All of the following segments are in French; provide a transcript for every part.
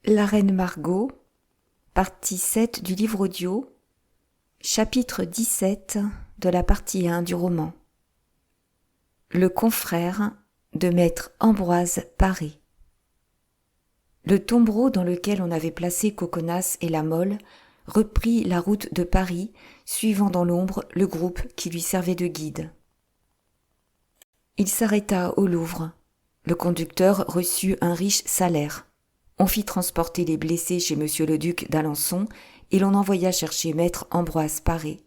La reine Margot, partie 7 du livre audio, chapitre 17 de la partie 1 du roman. Le confrère de maître Ambroise Paré. Le tombereau dans lequel on avait placé Coconas et la Mole reprit la route de Paris, suivant dans l'ombre le groupe qui lui servait de guide. Il s'arrêta au Louvre. Le conducteur reçut un riche salaire. On fit transporter les blessés chez monsieur le duc d'Alençon et l'on envoya chercher maître Ambroise Paré.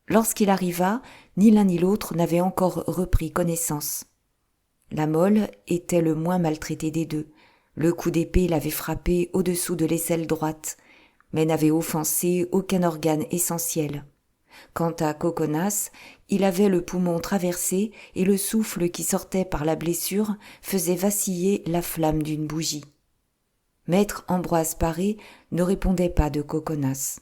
Lorsqu'il arriva, ni l'un ni l'autre n'avait encore repris connaissance. La Mole était le moins maltraité des deux. Le coup d'épée l'avait frappé au-dessous de l'aisselle droite, mais n'avait offensé aucun organe essentiel. Quant à Coconas, il avait le poumon traversé et le souffle qui sortait par la blessure faisait vaciller la flamme d'une bougie. Maître Ambroise Paré ne répondait pas de Coconas.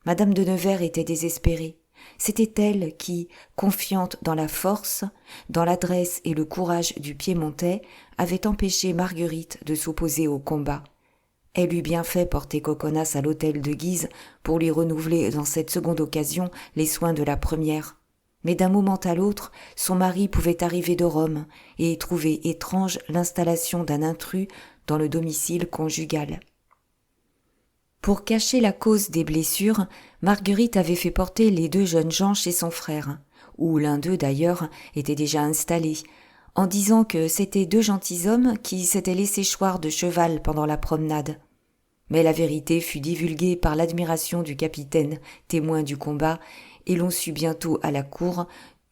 Madame de Nevers était désespérée. C'était elle qui, confiante dans la force, dans l'adresse et le courage du Piémontais, avait empêché Marguerite de s'opposer au combat. Elle eut bien fait porter Coconas à l'hôtel de Guise pour lui renouveler dans cette seconde occasion les soins de la première. Mais d'un moment à l'autre, son mari pouvait arriver de Rome et trouver étrange l'installation d'un intrus dans le domicile conjugal. Pour cacher la cause des blessures, Marguerite avait fait porter les deux jeunes gens chez son frère, où l'un d'eux d'ailleurs était déjà installé, en disant que c'étaient deux gentilshommes qui s'étaient laissés choir de cheval pendant la promenade. Mais la vérité fut divulguée par l'admiration du capitaine, témoin du combat, et l'on sut bientôt à la cour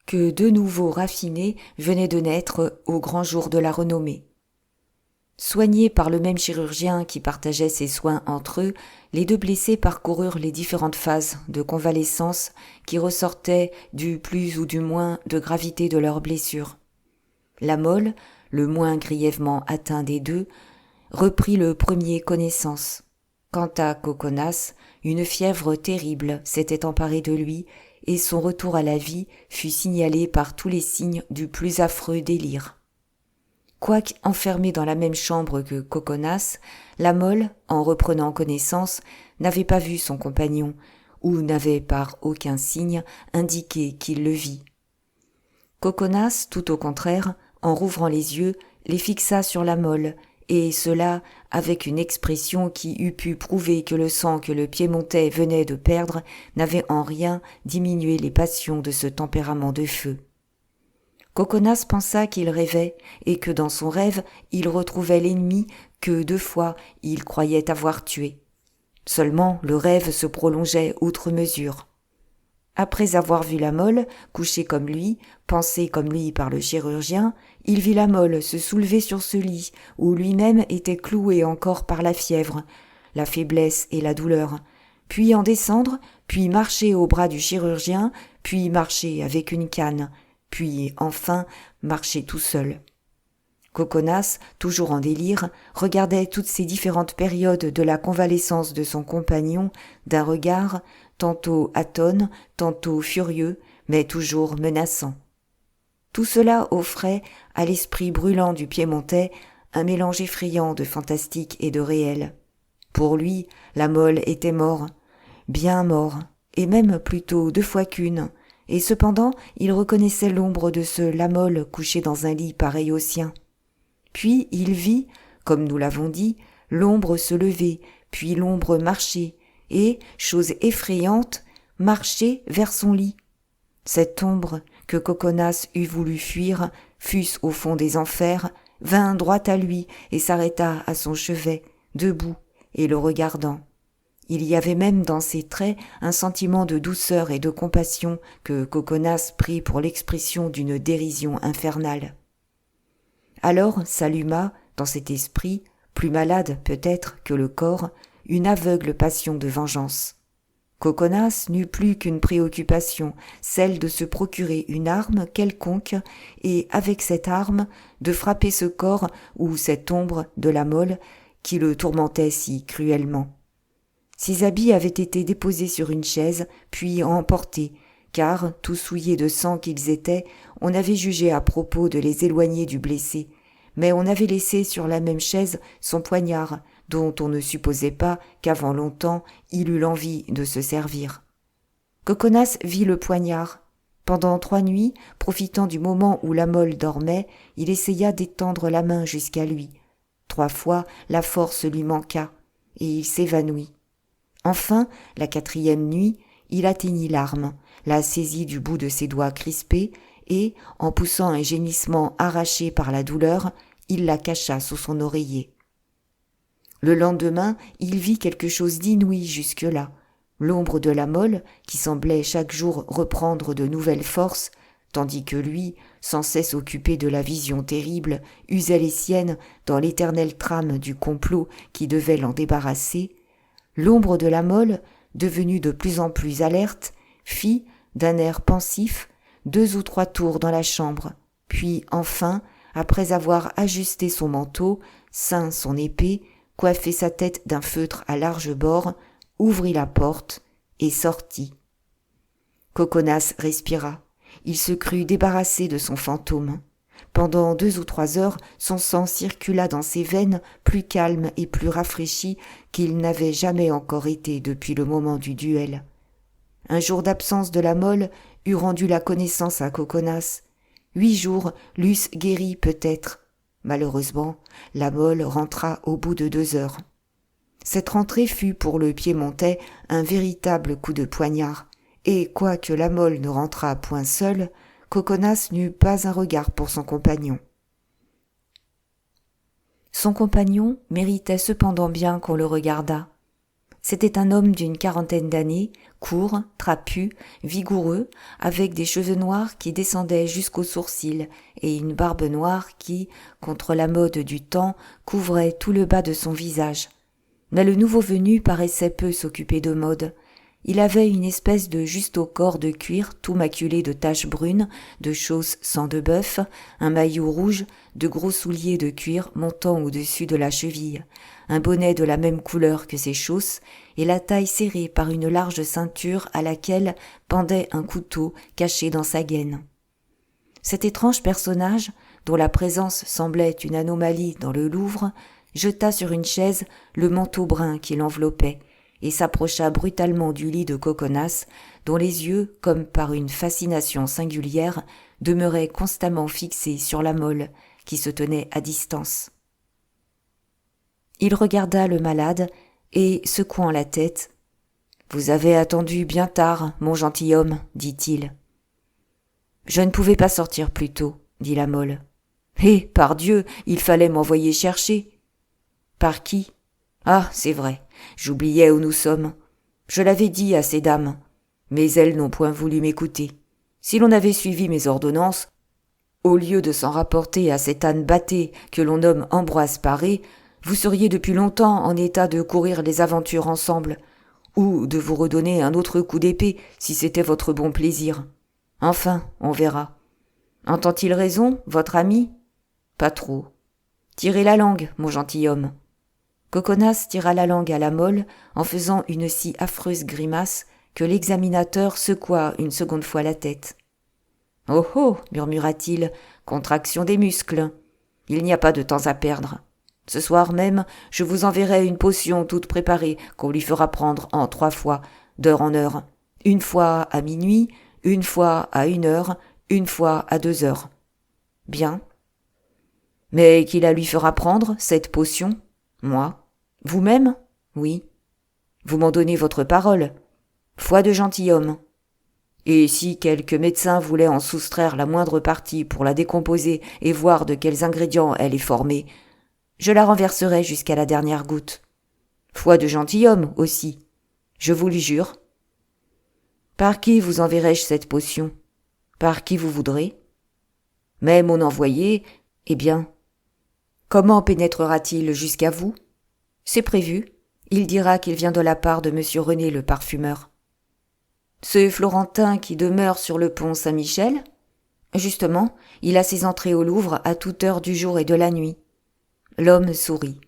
que deux nouveaux raffinés venaient de naître au grand jour de la renommée. Soignés par le même chirurgien qui partageait ses soins entre eux, les deux blessés parcoururent les différentes phases de convalescence qui ressortaient du plus ou du moins de gravité de leurs blessures. La Mole, le moins grièvement atteint des deux, reprit le premier connaissance. Quant à Coconas, une fièvre terrible s'était emparée de lui et son retour à la vie fut signalé par tous les signes du plus affreux délire. Quoique enfermée dans la même chambre que Coconas, la Mole, en reprenant connaissance, n'avait pas vu son compagnon, ou n'avait par aucun signe indiqué qu'il le vit. Coconas, tout au contraire, en rouvrant les yeux, les fixa sur la Mole, et cela avec une expression qui eût pu prouver que le sang que le Piémontais venait de perdre n'avait en rien diminué les passions de ce tempérament de feu. Coconas pensa qu'il rêvait et que dans son rêve il retrouvait l'ennemi que 2 fois il croyait avoir tué. Seulement le rêve se prolongeait outre mesure. Après avoir vu la Mole, couchée comme lui, pensée comme lui par le chirurgien, il vit la Mole se soulever sur ce lit, où lui-même était cloué encore par la fièvre, la faiblesse et la douleur, puis en descendre, puis marcher au bras du chirurgien, puis marcher avec une canne, puis enfin marcher tout seul. Coconas, toujours en délire, regardait toutes ces différentes périodes de la convalescence de son compagnon d'un regard tantôt atone, tantôt furieux, mais toujours menaçant. Tout cela offrait, à l'esprit brûlant du Piémontais, un mélange effrayant de fantastique et de réel. Pour lui, la Mole était mort, bien mort, et même plutôt 2 fois qu'une, et cependant il reconnaissait l'ombre de ce La Mole couché dans un lit pareil au sien. Puis il vit, comme nous l'avons dit, l'ombre se lever, puis l'ombre marcher, et, chose effrayante, marcher vers son lit. Cette ombre, que Coconas eût voulu fuir, fût-ce au fond des enfers, vint droit à lui et s'arrêta à son chevet, debout, et le regardant. Il y avait même dans ses traits un sentiment de douceur et de compassion que Coconas prit pour l'expression d'une dérision infernale. Alors s'alluma, dans cet esprit, plus malade peut-être que le corps, une aveugle passion de vengeance. Coconas n'eut plus qu'une préoccupation, celle de se procurer une arme quelconque et, avec cette arme, de frapper ce corps ou cette ombre de la Mole qui le tourmentait si cruellement. Ses habits avaient été déposés sur une chaise, puis emportés, car, tout souillés de sang qu'ils étaient, on avait jugé à propos de les éloigner du blessé, mais on avait laissé sur la même chaise son poignard, dont on ne supposait pas qu'avant longtemps il eût l'envie de se servir. Coconas vit le poignard. Pendant 3 nuits, profitant du moment où la Mole dormait, il essaya d'étendre la main jusqu'à lui. 3 fois, la force lui manqua, et il s'évanouit. Enfin, la 4e nuit, il atteignit l'arme, la saisit du bout de ses doigts crispés, et, en poussant un gémissement arraché par la douleur, il la cacha sous son oreiller. Le lendemain, il vit quelque chose d'inouï jusque-là. L'ombre de la Mole, qui semblait chaque jour reprendre de nouvelles forces, tandis que lui, sans cesse occupé de la vision terrible, usait les siennes dans l'éternelle trame du complot qui devait l'en débarrasser, l'ombre de la Mole, devenue de plus en plus alerte, fit, d'un air pensif, 2 ou 3 tours dans la chambre, puis enfin, après avoir ajusté son manteau, ceint son épée, coiffé sa tête d'un feutre à large bord, ouvrit la porte et sortit. Coconas respira. Il se crut débarrassé de son fantôme. Pendant 2 ou 3 heures, son sang circula dans ses veines plus calme et plus rafraîchi qu'il n'avait jamais encore été depuis le moment du duel. Un jour d'absence de la Mole eût rendu la connaissance à Coconas. 8 jours l'eussent guéri peut-être. Malheureusement, la Mole rentra au bout de 2 heures. Cette rentrée fut pour le Piémontais un véritable coup de poignard, et quoique la Mole ne rentrât point seule, Coconas n'eut pas un regard pour son compagnon. Son compagnon méritait cependant bien qu'on le regardât. C'était un homme d'une 40aine d'années, court, trapu, vigoureux, avec des cheveux noirs qui descendaient jusqu'aux sourcils et une barbe noire qui, contre la mode du temps, couvrait tout le bas de son visage. Mais le nouveau venu paraissait peu s'occuper de mode. Il avait une espèce de juste-au-corps de cuir tout maculé de taches brunes, de chausses sang de bœuf, un maillot rouge, de gros souliers de cuir montant au-dessus de la cheville, un bonnet de la même couleur que ses chausses, et la taille serrée par une large ceinture à laquelle pendait un couteau caché dans sa gaine. Cet étrange personnage, dont la présence semblait une anomalie dans le Louvre, jeta sur une chaise le manteau brun qui l'enveloppait et s'approcha brutalement du lit de Coconas, dont les yeux, comme par une fascination singulière, demeuraient constamment fixés sur la Mole qui se tenait à distance. Il regarda le malade et, secouant la tête, « Vous avez attendu bien tard, mon gentilhomme, dit-il. »« Je ne pouvais pas sortir plus tôt, dit la Mole. »« Eh, pardieu, il fallait m'envoyer chercher. »« Par qui ? Ah, c'est vrai, j'oubliais où nous sommes. Je l'avais dit à ces dames, mais elles n'ont point voulu m'écouter. Si l'on avait suivi mes ordonnances, au lieu de s'en rapporter à cet âne batté que l'on nomme Ambroise Paré, vous seriez depuis longtemps en état de courir les aventures ensemble, ou de vous redonner un autre coup d'épée si c'était votre bon plaisir. Enfin, on verra. Entend-il raison, votre ami ? Pas trop. Tirez la langue, mon gentilhomme. Coconas tira la langue à la Mole en faisant une si affreuse grimace que l'examinateur secoua une seconde fois la tête. « Oh oh » murmura-t-il, « contraction des muscles. Il n'y a pas de temps à perdre. Ce soir même, je vous enverrai une potion toute préparée qu'on lui fera prendre en 3 fois, d'heure en heure. 1 fois à minuit, 1 fois à 1 heure, 1 fois à 2 heures. Bien. Mais qui la lui fera prendre, cette potion ? Moi. Vous-même ? Oui. Vous m'en donnez votre parole. Foi de gentilhomme. Et si quelque médecin voulait en soustraire la moindre partie pour la décomposer et voir de quels ingrédients elle est formée, je la renverserai jusqu'à la dernière goutte. Foi de gentilhomme aussi. Je vous le jure. Par qui vous enverrai-je cette potion ? Par qui vous voudrez ? Mais mon envoyé, eh bien, comment pénétrera-t-il jusqu'à vous ? C'est prévu. Il dira qu'il vient de la part de monsieur René le parfumeur. Ce Florentin qui demeure sur le pont Saint-Michel ? Justement, il a ses entrées au Louvre à toute heure du jour et de la nuit. L'homme sourit.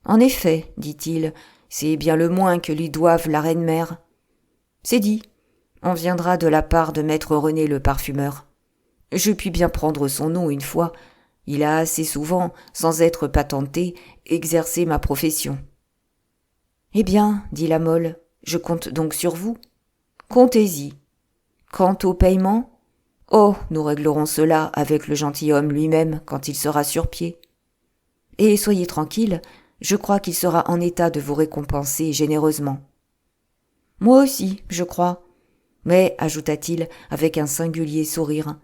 En effet, dit-il, c'est bien le moins que lui doive la reine-mère. C'est dit. On viendra de la part de maître René le parfumeur. Je puis bien prendre son nom une fois. Il a assez souvent, sans être patenté, exercé ma profession. Eh bien, dit la Mole, je compte donc sur vous. Comptez-y. Quant au paiement, oh, nous réglerons cela avec le gentilhomme lui-même quand il sera sur pied. Et soyez tranquille, je crois qu'il sera en état de vous récompenser généreusement. Moi aussi, je crois. Mais, ajouta-t-il avec un singulier sourire,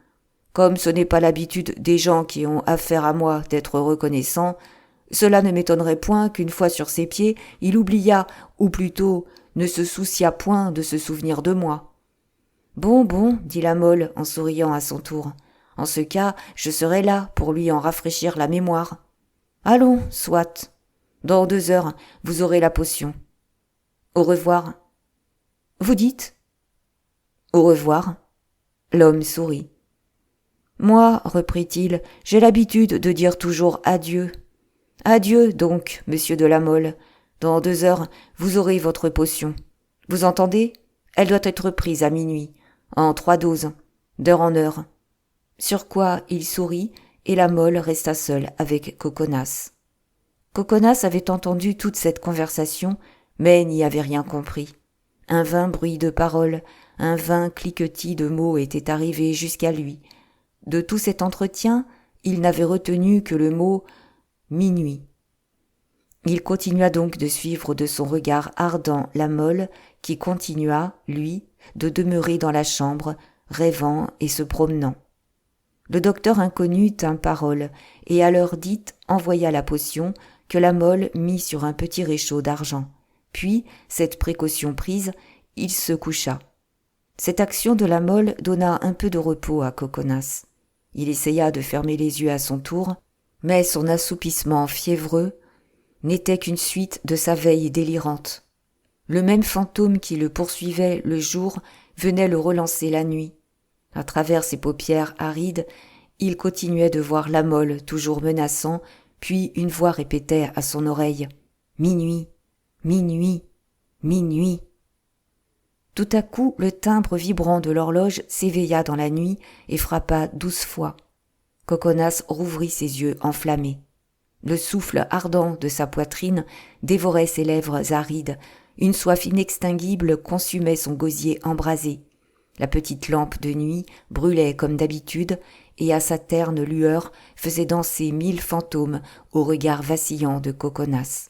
comme ce n'est pas l'habitude des gens qui ont affaire à moi d'être reconnaissants, cela ne m'étonnerait point qu'une fois sur ses pieds, il oubliât, ou plutôt ne se souciât point de se souvenir de moi. Bon, bon, dit la Mole en souriant à son tour. En ce cas, je serai là pour lui en rafraîchir la mémoire. Allons, soit. Dans 2 heures, vous aurez la potion. Au revoir. Vous dites ? Au revoir. L'homme sourit. Moi, reprit-il, j'ai l'habitude de dire toujours adieu. Adieu, donc, monsieur de la Mole. Dans 2 heures, vous aurez votre potion. Vous entendez ? Elle doit être prise à minuit, en 3 doses, d'heure en heure. Sur quoi il sourit, et la Mole resta seule avec Coconas. Coconas avait entendu toute cette conversation, mais n'y avait rien compris. Un vain bruit de paroles, un vain cliquetis de mots était arrivé jusqu'à lui. De tout cet entretien, il n'avait retenu que le mot « minuit ». Il continua donc de suivre de son regard ardent la Mole, qui continua, lui, de demeurer dans la chambre, rêvant et se promenant. Le docteur inconnu tint parole, et à l'heure dite envoya la potion que la Mole mit sur un petit réchaud d'argent. Puis, cette précaution prise, il se coucha. Cette action de la Mole donna un peu de repos à Coconas. Il essaya de fermer les yeux à son tour, mais son assoupissement fiévreux n'était qu'une suite de sa veille délirante. Le même fantôme qui le poursuivait le jour venait le relancer la nuit. À travers ses paupières arides, il continuait de voir la Mole toujours menaçant, puis une voix répétait à son oreille « Minuit, minuit, minuit ». Tout à coup, le timbre vibrant de l'horloge s'éveilla dans la nuit et frappa 12 fois. Coconas rouvrit ses yeux enflammés. Le souffle ardent de sa poitrine dévorait ses lèvres arides, une soif inextinguible consumait son gosier embrasé. La petite lampe de nuit brûlait comme d'habitude, et à sa terne lueur faisait danser 1000 fantômes au regard vacillant de Coconas.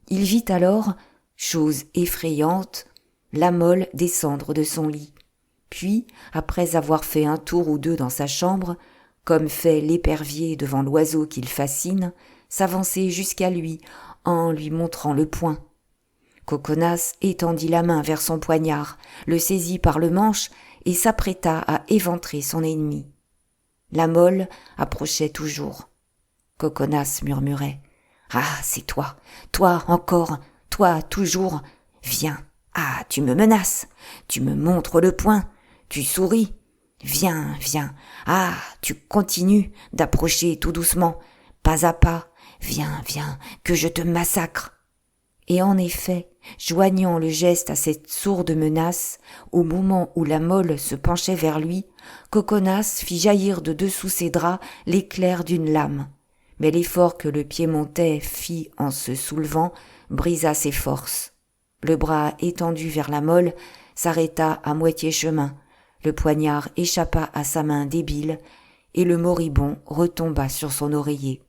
Il vit alors, chose effrayante, la Mole descendre de son lit. Puis, après avoir fait un tour ou deux dans sa chambre, comme fait l'épervier devant l'oiseau qu'il fascine, s'avancer jusqu'à lui en lui montrant le poing. Coconas étendit la main vers son poignard, le saisit par le manche et s'apprêta à éventrer son ennemi. La Mole approchait toujours. Coconas murmurait « Ah, c'est toi, toi encore, toi toujours, viens. Ah, tu me menaces, tu me montres le poing, tu souris. Viens, viens. Ah, tu continues d'approcher tout doucement, pas à pas. Viens, viens, que je te massacre. » Et en effet, joignant le geste à cette sourde menace, au moment où la Mole se penchait vers lui, Coconas fit jaillir de dessous ses draps l'éclair d'une lame. Mais l'effort que le piémontais fit en se soulevant brisa ses forces. Le bras étendu vers la Mole s'arrêta à moitié chemin, le poignard échappa à sa main débile, et le moribond retomba sur son oreiller.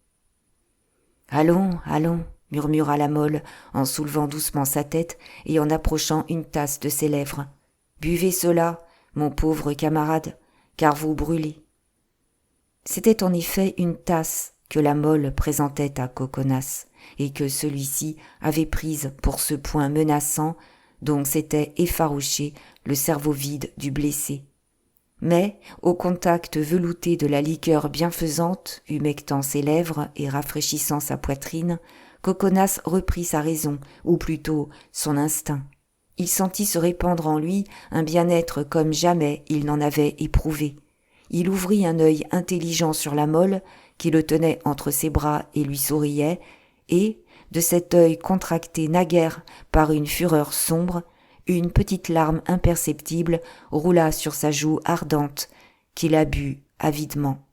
« Allons, allons » murmura la Mole en soulevant doucement sa tête et en approchant une tasse de ses lèvres. « Buvez cela, mon pauvre camarade, car vous brûlez. » C'était en effet une tasse que la Mole présentait à Coconas et que celui-ci avait prise pour ce point menaçant dont s'était effarouché le cerveau vide du blessé. Mais, au contact velouté de la liqueur bienfaisante, humectant ses lèvres et rafraîchissant sa poitrine, Coconas reprit sa raison, ou plutôt son instinct. Il sentit se répandre en lui un bien-être comme jamais il n'en avait éprouvé. Il ouvrit un œil intelligent sur la Mole, qui le tenait entre ses bras et lui souriait, et, de cet œil contracté naguère par une fureur sombre, une petite larme imperceptible roula sur sa joue ardente, qu'il a bu avidement.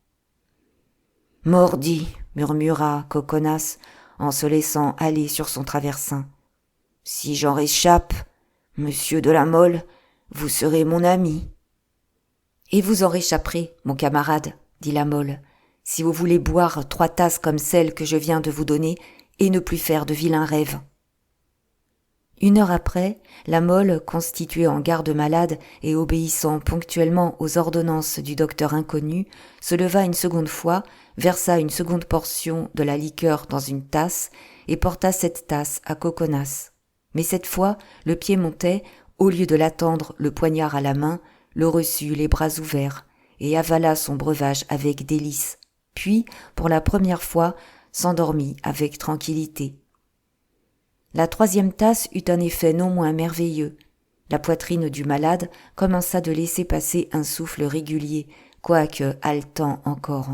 « Mordi !» murmura Coconas, en se laissant aller sur son traversin. Si j'en réchappe, monsieur de la Mole, vous serez mon ami. » « Et vous en réchapperez, mon camarade, dit la Mole, si vous voulez boire 3 tasses comme celle que je viens de vous donner et ne plus faire de vilains rêves. » 1 heure après, la Mole, constituée en garde-malade et obéissant ponctuellement aux ordonnances du docteur inconnu, se leva une seconde fois, versa une seconde portion de la liqueur dans une tasse et porta cette tasse à Coconas. Mais cette fois, le Piémontais, au lieu de l'attendre le poignard à la main, le reçut les bras ouverts et avala son breuvage avec délice, puis, pour la première fois, s'endormit avec tranquillité. La 3e tasse eut un effet non moins merveilleux. La poitrine du malade commença de laisser passer un souffle régulier, quoique haletant encore.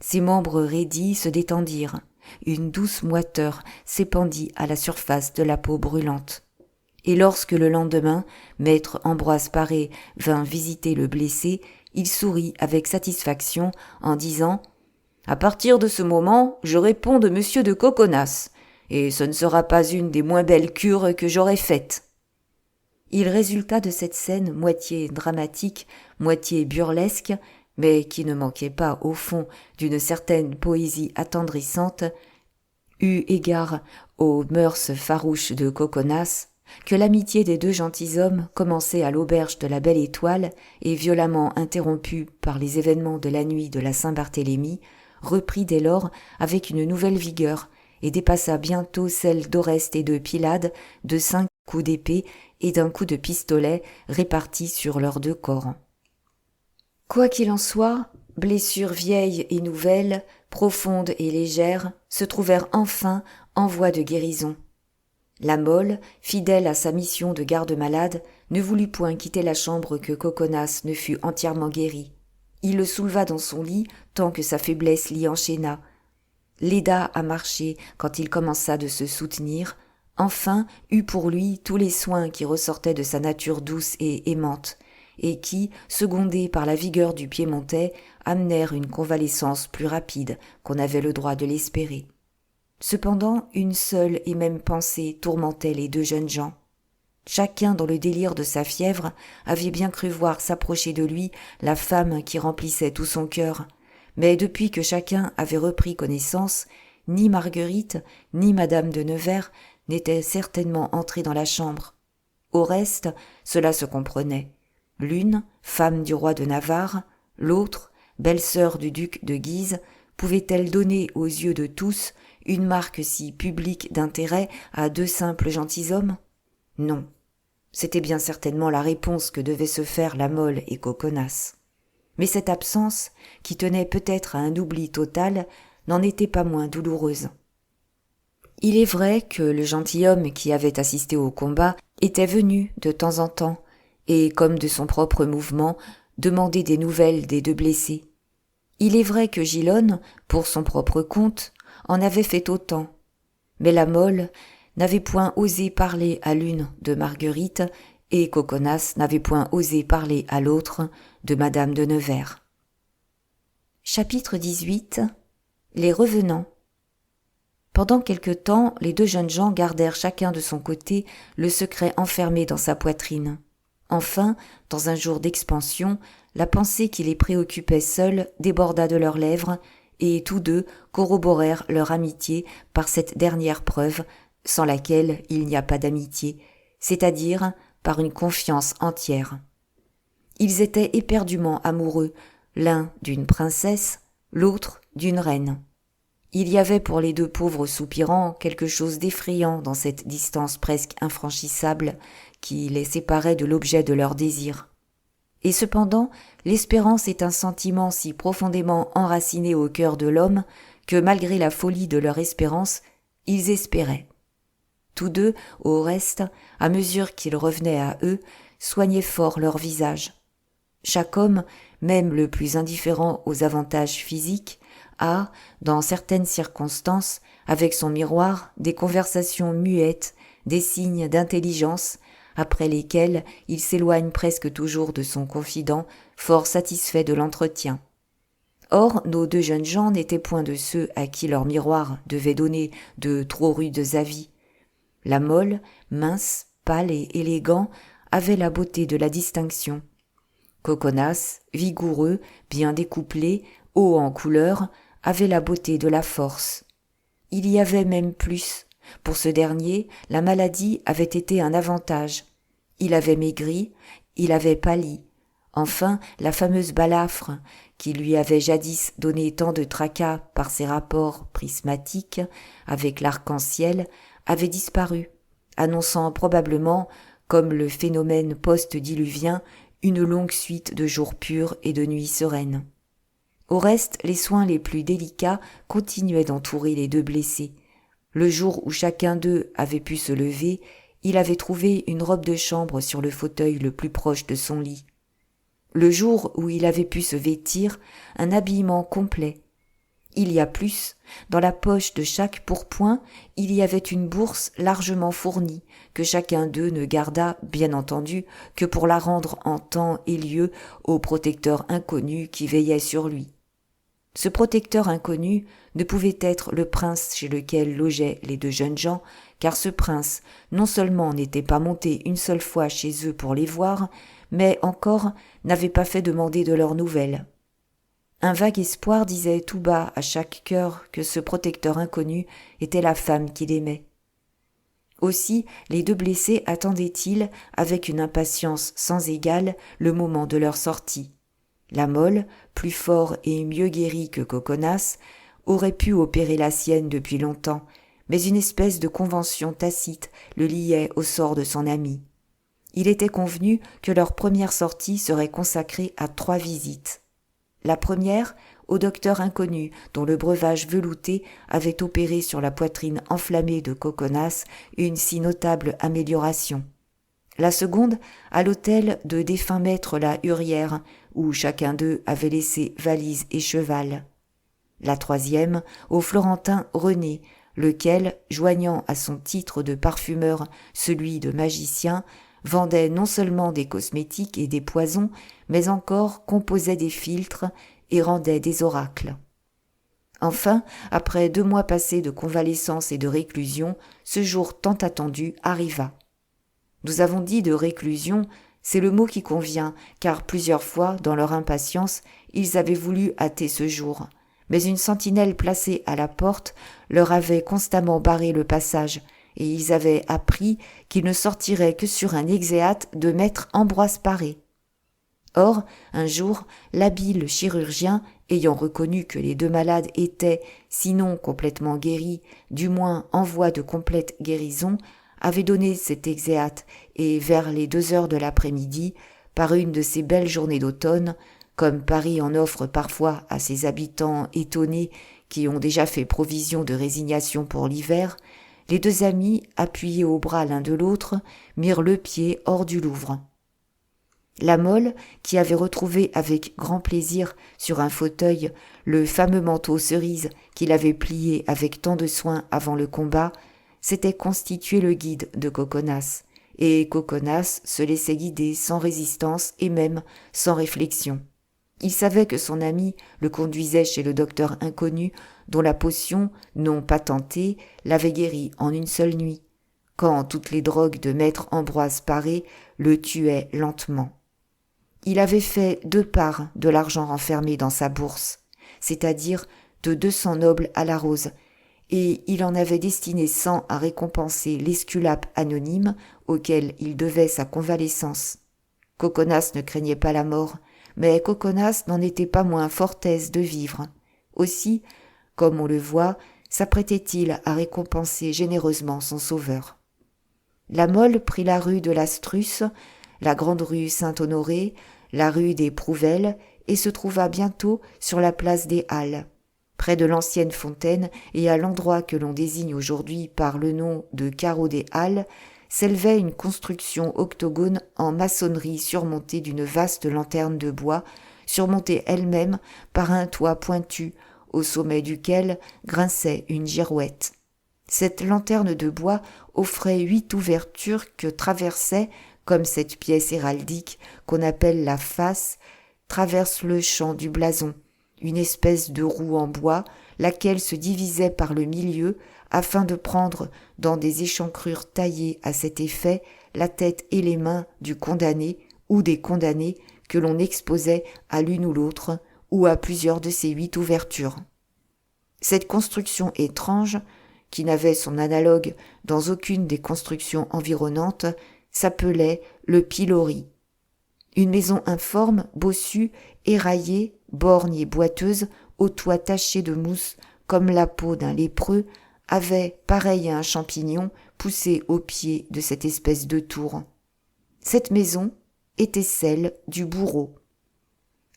Ses membres raidis se détendirent. Une douce moiteur s'épandit à la surface de la peau brûlante. Et lorsque le lendemain, maître Ambroise Paré vint visiter le blessé, il sourit avec satisfaction en disant « À partir de ce moment, je réponds de monsieur de Coconas, et ce ne sera pas une des moins belles cures que j'aurai faites. » Il résulta de cette scène moitié dramatique, moitié burlesque, mais qui ne manquait pas, au fond, d'une certaine poésie attendrissante, eu égard aux mœurs farouches de Coconas, que l'amitié des 2 gentilshommes, commencée à l'auberge de la Belle Étoile et violemment interrompue par les événements de la nuit de la Saint-Barthélemy, reprit dès lors avec une nouvelle vigueur et dépassa bientôt celle d'Oreste et de Pylade de 5 coups d'épée et d'un coup de pistolet répartis sur leurs 2 corps. Quoi qu'il en soit, blessures vieilles et nouvelles, profondes et légères, se trouvèrent enfin en voie de guérison. La Mole, fidèle à sa mission de garde-malade, ne voulut point quitter la chambre que Coconas ne fût entièrement guéri. Il le souleva dans son lit tant que sa faiblesse l'y enchaîna, l'aida à marcher quand il commença de se soutenir, enfin eut pour lui tous les soins qui ressortaient de sa nature douce et aimante, et qui, secondés par la vigueur du Piémontais, amenèrent une convalescence plus rapide qu'on avait le droit de l'espérer. Cependant, une seule et même pensée tourmentait les 2 jeunes gens. Chacun, dans le délire de sa fièvre, avait bien cru voir s'approcher de lui la femme qui remplissait tout son cœur, mais depuis que chacun avait repris connaissance, ni Marguerite, ni madame de Nevers n'étaient certainement entrées dans la chambre. Au reste, cela se comprenait. L'une, femme du roi de Navarre, l'autre, belle-sœur du duc de Guise, pouvait-elle donner aux yeux de tous une marque si publique d'intérêt à 2 simples gentilshommes ? Non. C'était bien certainement la réponse que devaient se faire la Mole et Coconas. Mais cette absence, qui tenait peut-être à un oubli total, n'en était pas moins douloureuse. Il est vrai que le gentilhomme qui avait assisté au combat était venu de temps en temps, et comme de son propre mouvement, demander des nouvelles des 2 blessés. Il est vrai que Gillonne, pour son propre compte, en avait fait autant, mais la Mole n'avait point osé parler à l'une de Marguerite et Coconas n'avait point osé parler à l'autre de madame de Nevers. Chapitre 18. Les revenants. Pendant quelque temps, les 2 jeunes gens gardèrent chacun de son côté le secret enfermé dans sa poitrine. Enfin, dans un jour d'expansion, la pensée qui les préoccupait seule déborda de leurs lèvres, et tous 2 corroborèrent leur amitié par cette dernière preuve, sans laquelle il n'y a pas d'amitié, c'est-à-dire par une confiance entière. Ils étaient éperdument amoureux, l'un d'une princesse, l'autre d'une reine. Il y avait pour les 2 pauvres soupirants quelque chose d'effrayant dans cette distance presque infranchissable qui les séparait de l'objet de leur désir. Et cependant, l'espérance est un sentiment si profondément enraciné au cœur de l'homme que malgré la folie de leur espérance, ils espéraient. Tous 2, au reste, à mesure qu'ils revenaient à eux, soignaient fort leur visage. Chaque homme, même le plus indifférent aux avantages physiques, a, dans certaines circonstances, avec son miroir, des conversations muettes, des signes d'intelligence, après lesquels il s'éloigne presque toujours de son confident, fort satisfait de l'entretien. Or, nos 2 jeunes gens n'étaient point de ceux à qui leur miroir devait donner de trop rudes avis. La Mole, mince, pâle et élégant, avait la beauté de la distinction. Coconas, vigoureux, bien découplé, haut en couleur, avait la beauté de la force. Il y avait même plus. Pour ce dernier, la maladie avait été un avantage. Il avait maigri, il avait pâli. Enfin, la fameuse balafre, qui lui avait jadis donné tant de tracas par ses rapports prismatiques avec l'arc-en-ciel, avait disparu, annonçant probablement, comme le phénomène post-diluvien, une longue suite de jours purs et de nuits sereines. Au reste, les soins les plus délicats continuaient d'entourer les deux blessés. Le jour où chacun d'eux avait pu se lever, il avait trouvé une robe de chambre sur le fauteuil le plus proche de son lit. Le jour où il avait pu se vêtir, un habillement complet. Il y a plus, dans la poche de chaque pourpoint, il y avait une bourse largement fournie, que chacun d'eux ne garda, bien entendu, que pour la rendre en temps et lieu au protecteur inconnu qui veillait sur lui. Ce protecteur inconnu ne pouvait être le prince chez lequel logeaient les deux jeunes gens, car ce prince non seulement n'était pas monté une seule fois chez eux pour les voir, mais encore n'avait pas fait demander de leurs nouvelles. Un vague espoir disait tout bas à chaque cœur que ce protecteur inconnu était la femme qu'il aimait. Aussi les deux blessés attendaient-ils avec une impatience sans égale le moment de leur sortie. La Mole, plus fort et mieux guéri que Coconas, aurait pu opérer la sienne depuis longtemps, mais une espèce de convention tacite le liait au sort de son ami. Il était convenu que leur première sortie serait consacrée à 3 visites. La première, au docteur inconnu dont le breuvage velouté avait opéré sur la poitrine enflammée de Coconas une si notable amélioration. La seconde, à l'hôtel de défunt maître la Hurière, où chacun d'eux avait laissé valise et cheval. La troisième, au Florentin René, lequel, joignant à son titre de parfumeur celui de magicien, vendait non seulement des cosmétiques et des poisons, mais encore composait des philtres et rendait des oracles. Enfin, après 2 mois passés de convalescence et de réclusion, ce jour tant attendu arriva. Nous avons dit de réclusion, c'est le mot qui convient, car plusieurs fois, dans leur impatience, ils avaient voulu hâter ce jour. Mais une sentinelle placée à la porte leur avait constamment barré le passage, et ils avaient appris qu'ils ne sortiraient que sur un exeat de maître Ambroise Paré. Or, un jour, l'habile chirurgien, ayant reconnu que les 2 malades étaient, sinon complètement guéris, du moins en voie de complète guérison, avait donné cet exeat, et vers les 2 heures de l'après-midi, par une de ces belles journées d'automne, comme Paris en offre parfois à ses habitants étonnés qui ont déjà fait provision de résignation pour l'hiver, les 2 amis, appuyés au bras l'un de l'autre, mirent le pied hors du Louvre. La Mole, qui avait retrouvé avec grand plaisir sur un fauteuil le fameux manteau cerise qu'il avait plié avec tant de soin avant le combat, s'était constitué le guide de Coconas, et Coconas se laissait guider sans résistance et même sans réflexion. Il savait que son ami le conduisait chez le docteur inconnu dont la potion, non patentée, l'avait guéri en une seule nuit, quand toutes les drogues de maître Ambroise Paré le tuaient lentement. Il avait fait 2 parts de l'argent renfermé dans sa bourse, c'est-à-dire de 200 nobles à la rose, et il en avait destiné 100 à récompenser l'esculape anonyme auquel il devait sa convalescence. Coconas ne craignait pas la mort, mais Coconas n'en était pas moins fort aise de vivre. Aussi, comme on le voit, s'apprêtait-il à récompenser généreusement son sauveur. La Mole prit la rue de l'Astruce, la grande rue Saint-Honoré, la rue des Prouvelles, et se trouva bientôt sur la place des Halles. Près de l'ancienne fontaine et à l'endroit que l'on désigne aujourd'hui par le nom de carreau des Halles, s'élevait une construction octogone en maçonnerie surmontée d'une vaste lanterne de bois, surmontée elle-même par un toit pointu, au sommet duquel grinçait une girouette. Cette lanterne de bois offrait 8 ouvertures que traversait, comme cette pièce héraldique qu'on appelle la face, traverse le champ du blason, une espèce de roue en bois, laquelle se divisait par le milieu afin de prendre dans des échancrures taillées à cet effet la tête et les mains du condamné ou des condamnés que l'on exposait à l'une ou l'autre ou à plusieurs de ces 8 ouvertures. Cette construction étrange, qui n'avait son analogue dans aucune des constructions environnantes, s'appelait le pilori. Une maison informe, bossue, éraillée, borgne et boiteuse, au toit taché de mousse comme la peau d'un lépreux, avait, pareil à un champignon, poussé au pied de cette espèce de tour. Cette maison était celle du bourreau.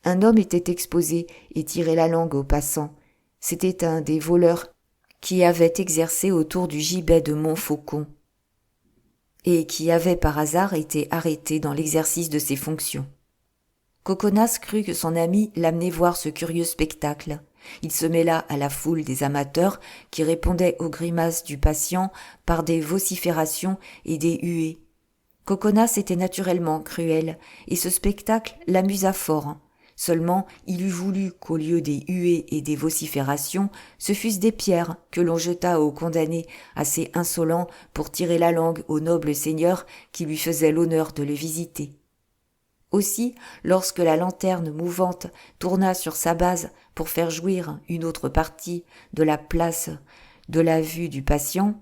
Un homme était exposé et tirait la langue aux passants. C'était un des voleurs qui avait exercé autour du gibet de Montfaucon et qui avait par hasard été arrêté dans l'exercice de ses fonctions. Coconas crut que son ami l'amenait voir ce curieux spectacle. Il se mêla à la foule des amateurs qui répondaient aux grimaces du patient par des vociférations et des huées. Coconas était naturellement cruel, et ce spectacle l'amusa fort. Seulement, il eût voulu qu'au lieu des huées et des vociférations, ce fussent des pierres que l'on jeta au condamné, assez insolent pour tirer la langue au noble seigneur qui lui faisait l'honneur de le visiter. Aussi, lorsque la lanterne mouvante tourna sur sa base pour faire jouir une autre partie de la place de la vue du patient,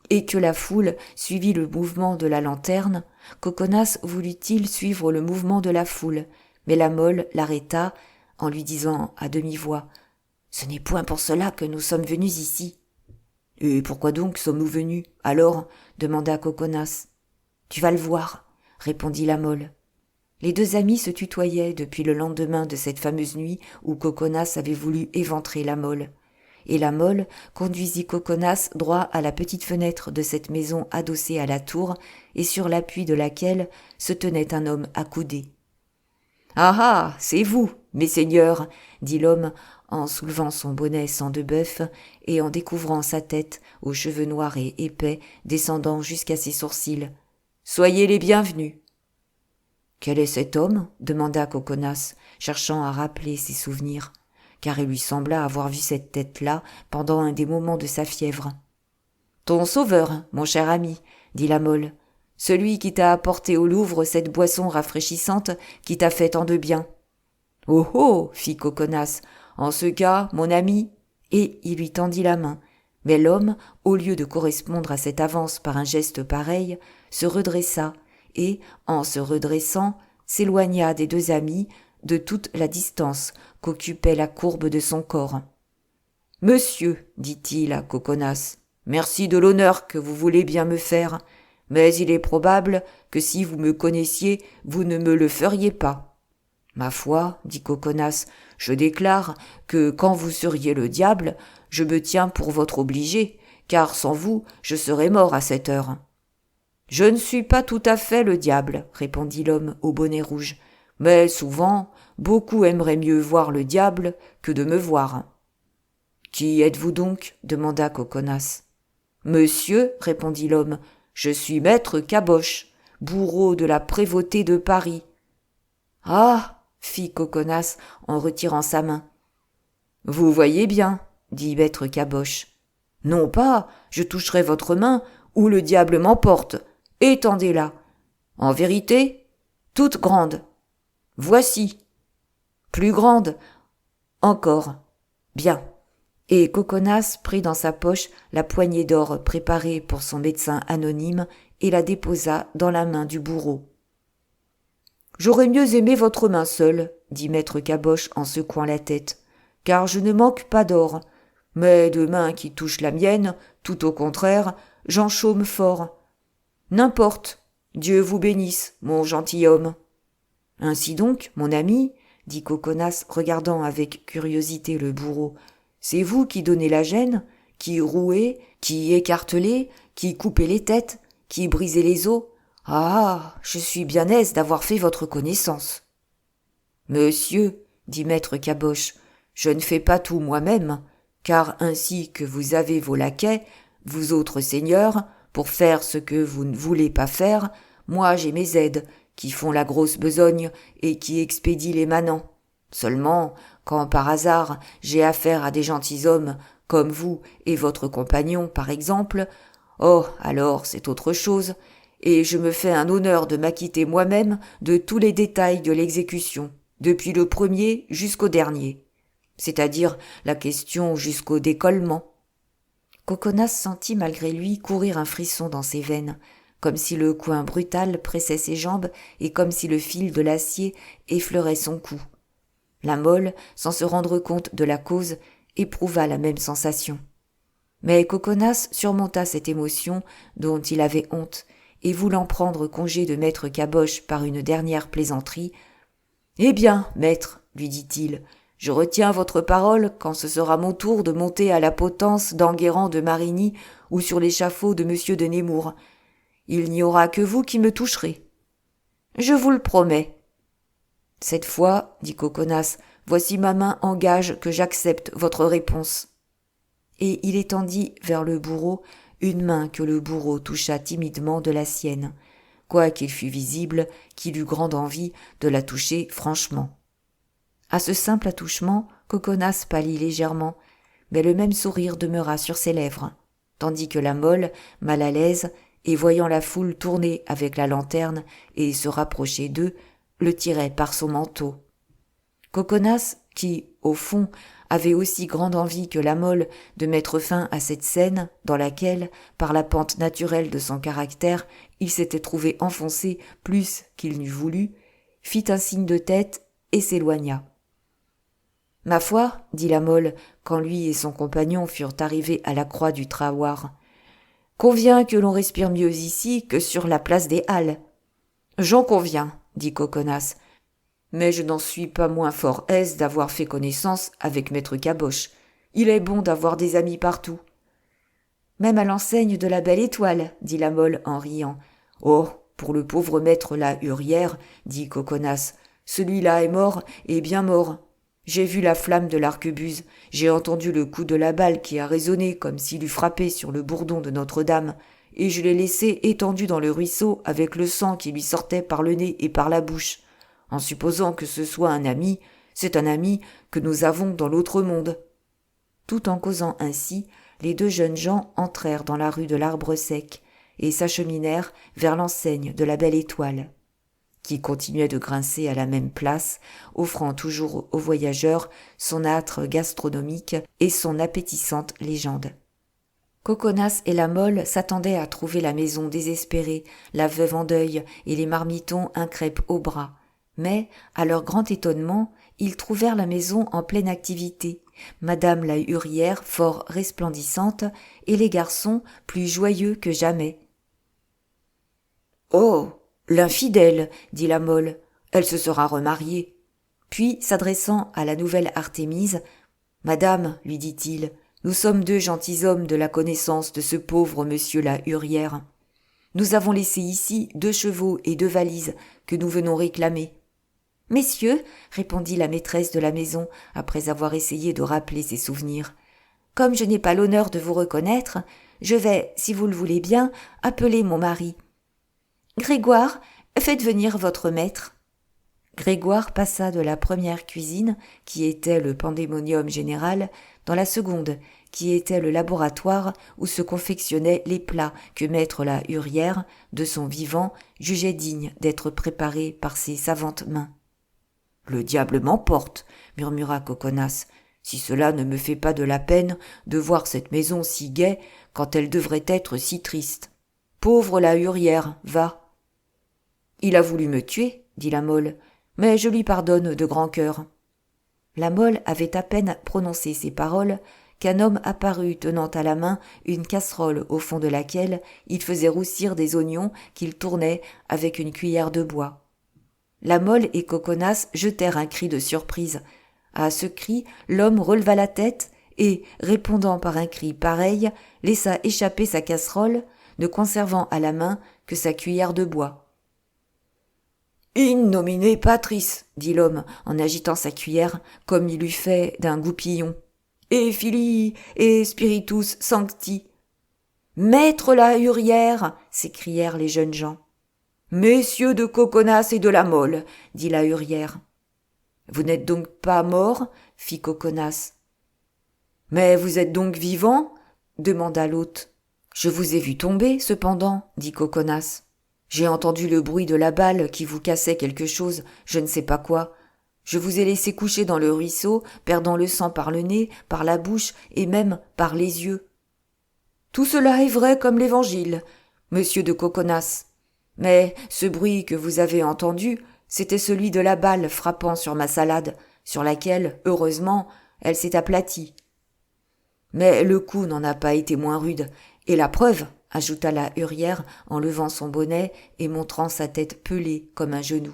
et que la foule suivit le mouvement de la lanterne, Coconas voulut-il suivre le mouvement de la foule, mais la Mole l'arrêta en lui disant à demi-voix « Ce n'est point pour cela que nous sommes venus ici. »« Et pourquoi donc sommes-nous venus, alors ?» demanda Coconas. « Tu vas le voir, » répondit la Mole. Les 2 amis se tutoyaient depuis le lendemain de cette fameuse nuit où Coconas avait voulu éventrer la Mole. Et la Mole conduisit Coconas droit à la petite fenêtre de cette maison adossée à la tour et sur l'appui de laquelle se tenait un homme accoudé. « Ah ah, c'est vous, mes seigneurs !» dit l'homme en soulevant son bonnet sang de bœuf et en découvrant sa tête aux cheveux noirs et épais descendant jusqu'à ses sourcils. « Soyez les bienvenus !» « Quel est cet homme ?» demanda Coconas, cherchant à rappeler ses souvenirs, car il lui sembla avoir vu cette tête-là pendant un des moments de sa fièvre. « Ton sauveur, mon cher ami, » dit la Mole, « celui qui t'a apporté au Louvre cette boisson rafraîchissante qui t'a fait tant de bien. »« Oh oh !» fit Coconas, « en ce cas, mon ami !» Et il lui tendit la main. Mais l'homme, au lieu de correspondre à cette avance par un geste pareil, se redressa, et, en se redressant, s'éloigna des 2 amis de toute la distance qu'occupait la courbe de son corps. « Monsieur, dit-il à Coconas, merci de l'honneur que vous voulez bien me faire, mais il est probable que si vous me connaissiez, vous ne me le feriez pas. »« Ma foi, dit Coconas, je déclare que quand vous seriez le diable, je me tiens pour votre obligé, car sans vous, je serais mort à cette heure. »« Je ne suis pas tout à fait le diable, répondit l'homme au bonnet rouge, mais souvent, beaucoup aimeraient mieux voir le diable que de me voir. »« Qui êtes-vous donc ? demanda Coconas. »« Monsieur, répondit l'homme, je suis maître Caboche, bourreau de la prévôté de Paris. »« Ah !» fit Coconas en retirant sa main. « Vous voyez bien, dit maître Caboche. Non pas, je toucherai votre main, ou le diable m'emporte. Étendez-la. En vérité, toute grande. Voici. Plus grande. Encore. Bien. » Et Coconas prit dans sa poche la poignée d'or préparée pour son médecin anonyme et la déposa dans la main du bourreau. « J'aurais mieux aimé votre main seule, dit maître Caboche en secouant la tête, car je ne manque pas d'or, mais de main qui touche la mienne, tout au contraire, j'en chôme fort. N'importe, Dieu vous bénisse, mon gentilhomme. »« Ainsi donc, mon ami, dit Coconas regardant avec curiosité le bourreau, c'est vous qui donnez la gêne, qui rouez, qui écartelez, qui coupez les têtes, qui brisez les os. Ah, je suis bien aise d'avoir fait votre connaissance. »« Monsieur, dit maître Caboche, je ne fais pas tout moi-même, car ainsi que vous avez vos laquais, vous autres seigneurs, pour faire ce que vous ne voulez pas faire, moi j'ai mes aides, qui font la grosse besogne et qui expédient les manants. Seulement, quand par hasard j'ai affaire à des gentilshommes comme vous et votre compagnon, par exemple, oh, alors c'est autre chose, et je me fais un honneur de m'acquitter moi-même de tous les détails de l'exécution, depuis le premier jusqu'au dernier, c'est-à-dire la question jusqu'au décollement. » Coconas sentit malgré lui courir un frisson dans ses veines, comme si le coin brutal pressait ses jambes et comme si le fil de l'acier effleurait son cou. La Mole, sans se rendre compte de la cause, éprouva la même sensation. Mais Coconas surmonta cette émotion dont il avait honte, et voulant prendre congé de maître Caboche par une dernière plaisanterie, « Eh bien, maître, lui dit-il, je retiens votre parole quand ce sera mon tour de monter à la potence d'Enguerrand de Marigny ou sur l'échafaud de monsieur de Nemours. Il n'y aura que vous qui me toucherez. »« Je vous le promets. »« Cette fois, dit Coconas, voici ma main en gage que j'accepte votre réponse. » Et il étendit vers le bourreau une main que le bourreau toucha timidement de la sienne, quoiqu'il fût visible qu'il eût grande envie de la toucher franchement. À ce simple attouchement, Coconas pâlit légèrement, mais le même sourire demeura sur ses lèvres, tandis que la Mole, mal à l'aise, et voyant la foule tourner avec la lanterne et se rapprocher d'eux, le tirait par son manteau. Coconas, qui, au fond, avait aussi grande envie que la Mole de mettre fin à cette scène dans laquelle, par la pente naturelle de son caractère, il s'était trouvé enfoncé plus qu'il n'eût voulu, fit un signe de tête et s'éloigna. « Ma foi, dit la Mole, quand lui et son compagnon furent arrivés à la croix du Trahoir, convient que l'on respire mieux ici que sur la place des Halles. »« J'en conviens, dit Coconas, mais je n'en suis pas moins fort aise d'avoir fait connaissance avec maître Caboche. Il est bon d'avoir des amis partout. »« Même à l'enseigne de la Belle Étoile, dit la Mole en riant. »« Oh, pour le pauvre maître la Hurière, dit Coconas, celui-là est mort et bien mort. J'ai vu la flamme de l'arquebuse, j'ai entendu le coup de la balle qui a résonné comme s'il eût frappé sur le bourdon de Notre-Dame, et je l'ai laissé étendu dans le ruisseau avec le sang qui lui sortait par le nez et par la bouche. En supposant que ce soit un ami, c'est un ami que nous avons dans l'autre monde. » Tout en causant ainsi, les deux jeunes gens entrèrent dans la rue de l'Arbre Sec et s'acheminèrent vers l'enseigne de la Belle Étoile, qui continuait de grincer à la même place, offrant toujours aux voyageurs son âtre gastronomique et son appétissante légende. Coconas et la Mole s'attendaient à trouver la maison désespérée, la veuve en deuil et les marmitons un crêpe au bras. Mais, à leur grand étonnement, ils trouvèrent la maison en pleine activité, madame la Hurière fort resplendissante et les garçons plus joyeux que jamais. « Oh, l'infidèle, dit la Mole, elle se sera remariée. » Puis, s'adressant à la nouvelle Artémise, « Madame, lui dit-il, nous sommes deux gentilshommes de la connaissance de ce pauvre monsieur la Hurière. Nous avons laissé ici 2 chevaux et 2 valises que nous venons réclamer. »« Messieurs, répondit la maîtresse de la maison, après avoir essayé de rappeler ses souvenirs, comme je n'ai pas l'honneur de vous reconnaître, je vais, si vous le voulez bien, appeler mon mari. Grégoire, faites venir votre maître. » Grégoire passa de la première cuisine, qui était le pandémonium général, dans la seconde, qui était le laboratoire où se confectionnaient les plats que maître la Hurière, de son vivant, jugeait dignes d'être préparés par ses savantes mains. « Le diable m'emporte, murmura Coconas, si cela ne me fait pas de la peine de voir cette maison si gaie quand elle devrait être si triste. Pauvre la Hurière, va. »« Il a voulu me tuer, dit la Mole, mais je lui pardonne de grand cœur. » La Mole avait à peine prononcé ces paroles qu'un homme apparut tenant à la main une casserole au fond de laquelle il faisait roussir des oignons qu'il tournait avec une cuillère de bois. La Mole et Coconas jetèrent un cri de surprise. À ce cri, l'homme releva la tête et, répondant par un cri pareil, laissa échapper sa casserole, ne conservant à la main que sa cuillère de bois. « In nomine Patris, dit l'homme en agitant sa cuillère comme il eût fait d'un goupillon. Et Filii et Spiritus Sancti. Maître la Hurière, s'écrièrent les jeunes gens. Messieurs de Coconas et de la Mole, dit la Hurière. Vous n'êtes donc pas morts, fit Coconas. Mais vous êtes donc vivant ? Demanda l'hôte. Je vous ai vu tomber, cependant, dit Coconas. J'ai entendu le bruit de la balle qui vous cassait quelque chose, je ne sais pas quoi. Je vous ai laissé coucher dans le ruisseau, perdant le sang par le nez, par la bouche et même par les yeux. Tout cela est vrai comme l'évangile, monsieur de Coconas. Mais ce bruit que vous avez entendu, c'était celui de la balle frappant sur ma salade, sur laquelle, heureusement, elle s'est aplatie. Mais le coup n'en a pas été moins rude, et la preuve, ajouta la hurière en levant son bonnet et montrant sa tête pelée comme un genou,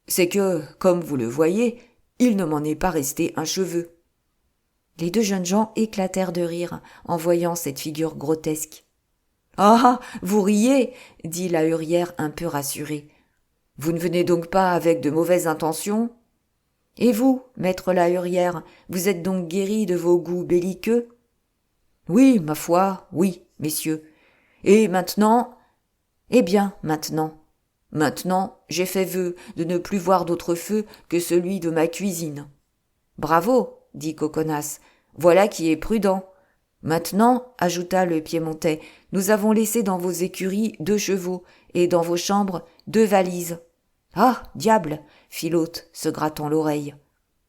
c'est que, comme vous le voyez, il ne m'en est pas resté un cheveu. Les deux jeunes gens éclatèrent de rire en voyant cette figure grotesque. « Ah, vous riez !» dit la hurière un peu rassurée. « Vous ne venez donc pas avec de mauvaises intentions ? Et vous, maître la hurière, vous êtes donc guéri de vos goûts belliqueux ? » « Oui, ma foi, oui, messieurs. Et maintenant ? » « Eh bien, maintenant. Maintenant, j'ai fait vœu de ne plus voir d'autre feu que celui de ma cuisine. »« Bravo, dit Coconas, voilà qui est prudent. Maintenant, ajouta le Piémontais, nous avons laissé dans vos écuries 2 chevaux et dans vos chambres 2 valises. »« Ah, diable, fit l'hôte, se grattant l'oreille. »«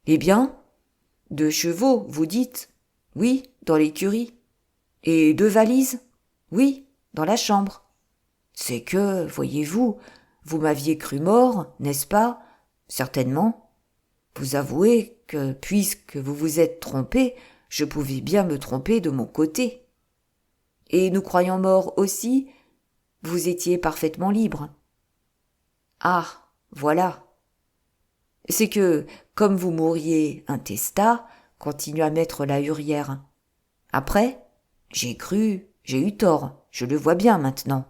Eh bien ? 2 chevaux, vous dites ? Oui, dans l'écurie. Et 2 valises ? Oui, dans la chambre. C'est que, voyez-vous, vous m'aviez cru mort, n'est-ce pas ? Certainement. Vous avouez que, puisque vous vous êtes trompé, je pouvais bien me tromper de mon côté. Et nous croyant morts aussi, vous étiez parfaitement libre. Ah, voilà. C'est que, comme vous mourriez intestat, continua maître la hurière. Après, j'ai cru, j'ai eu tort, je le vois bien maintenant.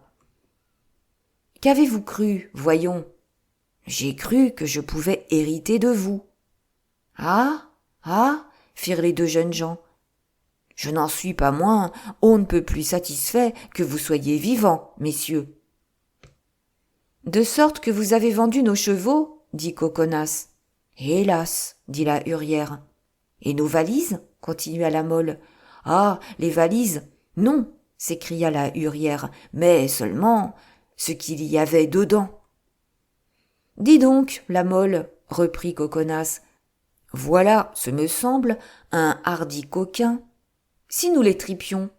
Qu'avez-vous cru, voyons ? J'ai cru que je pouvais hériter de vous. Ah, ah, firent les 2 jeunes gens. Je n'en suis pas moins, on ne peut plus satisfait que vous soyez vivants, messieurs. De sorte que vous avez vendu nos chevaux, dit Coconas. Hélas, dit la hurière. Et nos valises, continua la Mole. Ah, les valises, non, s'écria la hurière, mais seulement ce qu'il y avait dedans. Dis donc, la Mole, reprit Coconas, voilà, ce me semble, un hardi coquin. Si nous les tripions.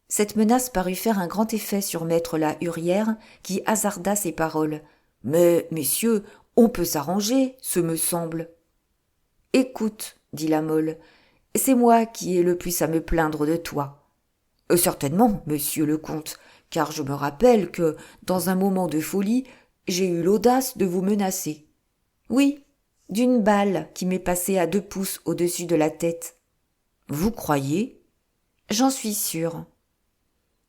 Cette menace parut faire un grand effet sur maître la hurière, qui hasarda ces paroles. Mais, messieurs, on peut s'arranger, ce me semble. Écoute, dit la Mole, c'est moi qui ai le plus à me plaindre de toi. Certainement, monsieur le comte, car je me rappelle que, dans un moment de folie, j'ai eu l'audace de vous menacer. Oui, d'une balle qui m'est passée à 2 pouces au-dessus de la tête. Vous croyez ? J'en suis sûre.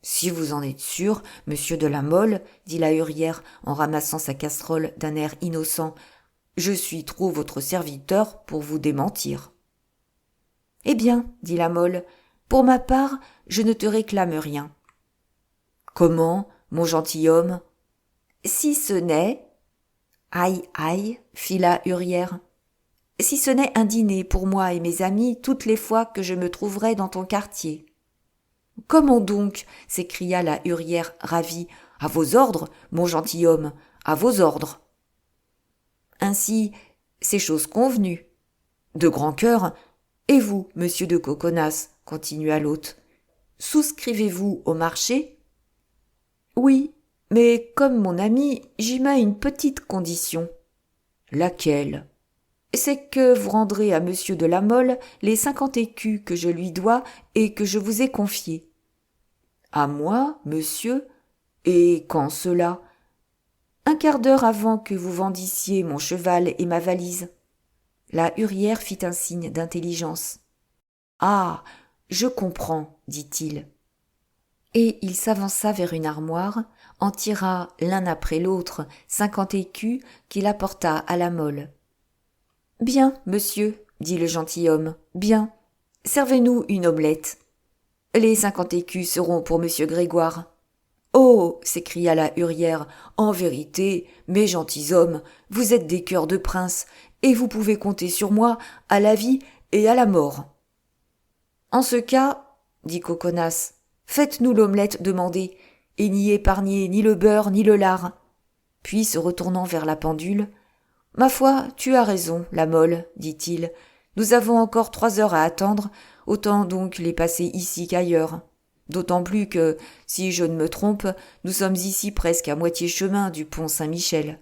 Si vous en êtes sûr, monsieur de la Mole, dit la hurière en ramassant sa casserole d'un air innocent, je suis trop votre serviteur pour vous démentir. Eh bien, dit la Mole, pour ma part, je ne te réclame rien. Comment, mon gentilhomme ? Si ce n'est... Aïe, aïe, fit la hurière. Si ce n'est un dîner pour moi et mes amis toutes les fois que je me trouverai dans ton quartier. Comment donc ? S'écria la hurière ravie. À vos ordres, mon gentilhomme, à vos ordres. Ainsi, c'est chose convenue. De grand cœur. Et vous, monsieur de Coconas, continua l'hôte, souscrivez-vous au marché ? Oui, mais comme mon ami, j'y mets une petite condition. Laquelle ? C'est que vous rendrez à monsieur de la Mole les 50 écus que je lui dois et que je vous ai confiés. À moi, monsieur ? Et quand cela ? Un quart d'heure avant que vous vendissiez mon cheval et ma valise. La hurière fit un signe d'intelligence. Ah, je comprends, dit-il. Et il s'avança vers une armoire, en tira l'un après l'autre 50 écus qu'il apporta à la Mole. Bien, monsieur, dit le gentilhomme, bien. Servez-nous une omelette. Les 50 écus seront pour monsieur Grégoire. Oh, s'écria la hurière, en vérité, mes gentilshommes, vous êtes des cœurs de prince, et vous pouvez compter sur moi à la vie et à la mort. En ce cas, dit Coconas, faites-nous l'omelette demandée, et n'y épargnez ni le beurre ni le lard. Puis, se retournant vers la pendule, « Ma foi, tu as raison, la molle, dit-il. Nous avons encore 3 heures à attendre, autant donc les passer ici qu'ailleurs. D'autant plus que, si je ne me trompe, nous sommes ici presque à moitié chemin du pont Saint-Michel. »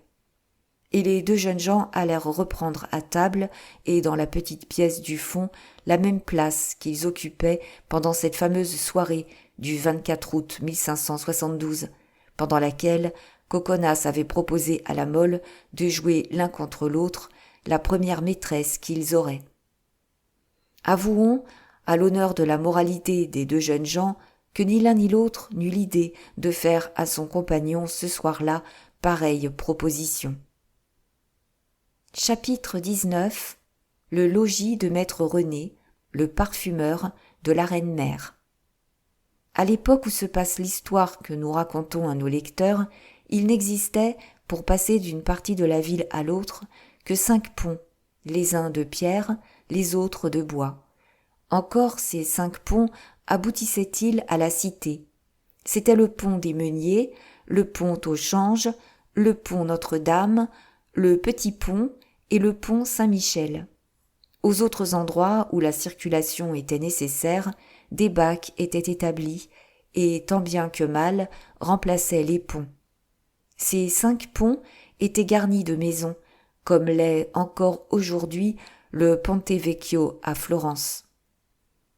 Et les 2 jeunes gens allèrent reprendre à table et dans la petite pièce du fond la même place qu'ils occupaient pendant cette fameuse soirée du 24 août 1572, pendant laquelle Coconas avait proposé à la Molle de jouer l'un contre l'autre la première maîtresse qu'ils auraient. Avouons, à l'honneur de la moralité des 2 jeunes gens, que ni l'un ni l'autre n'eut l'idée de faire à son compagnon ce soir-là pareille proposition. Chapitre 19. Le logis de maître René, le parfumeur de la Reine-Mère. À l'époque où se passe l'histoire que nous racontons à nos lecteurs, il n'existait, pour passer d'une partie de la ville à l'autre, que 5 ponts, les uns de pierre, les autres de bois. Encore ces 5 ponts aboutissaient-ils à la cité. C'était le pont des Meuniers, le pont au Change, le pont Notre-Dame, le Petit Pont et le pont Saint-Michel. Aux autres endroits où la circulation était nécessaire, des bacs étaient établis et, tant bien que mal, remplaçaient les ponts. Ces 5 ponts étaient garnis de maisons, comme l'est encore aujourd'hui le Ponte Vecchio à Florence.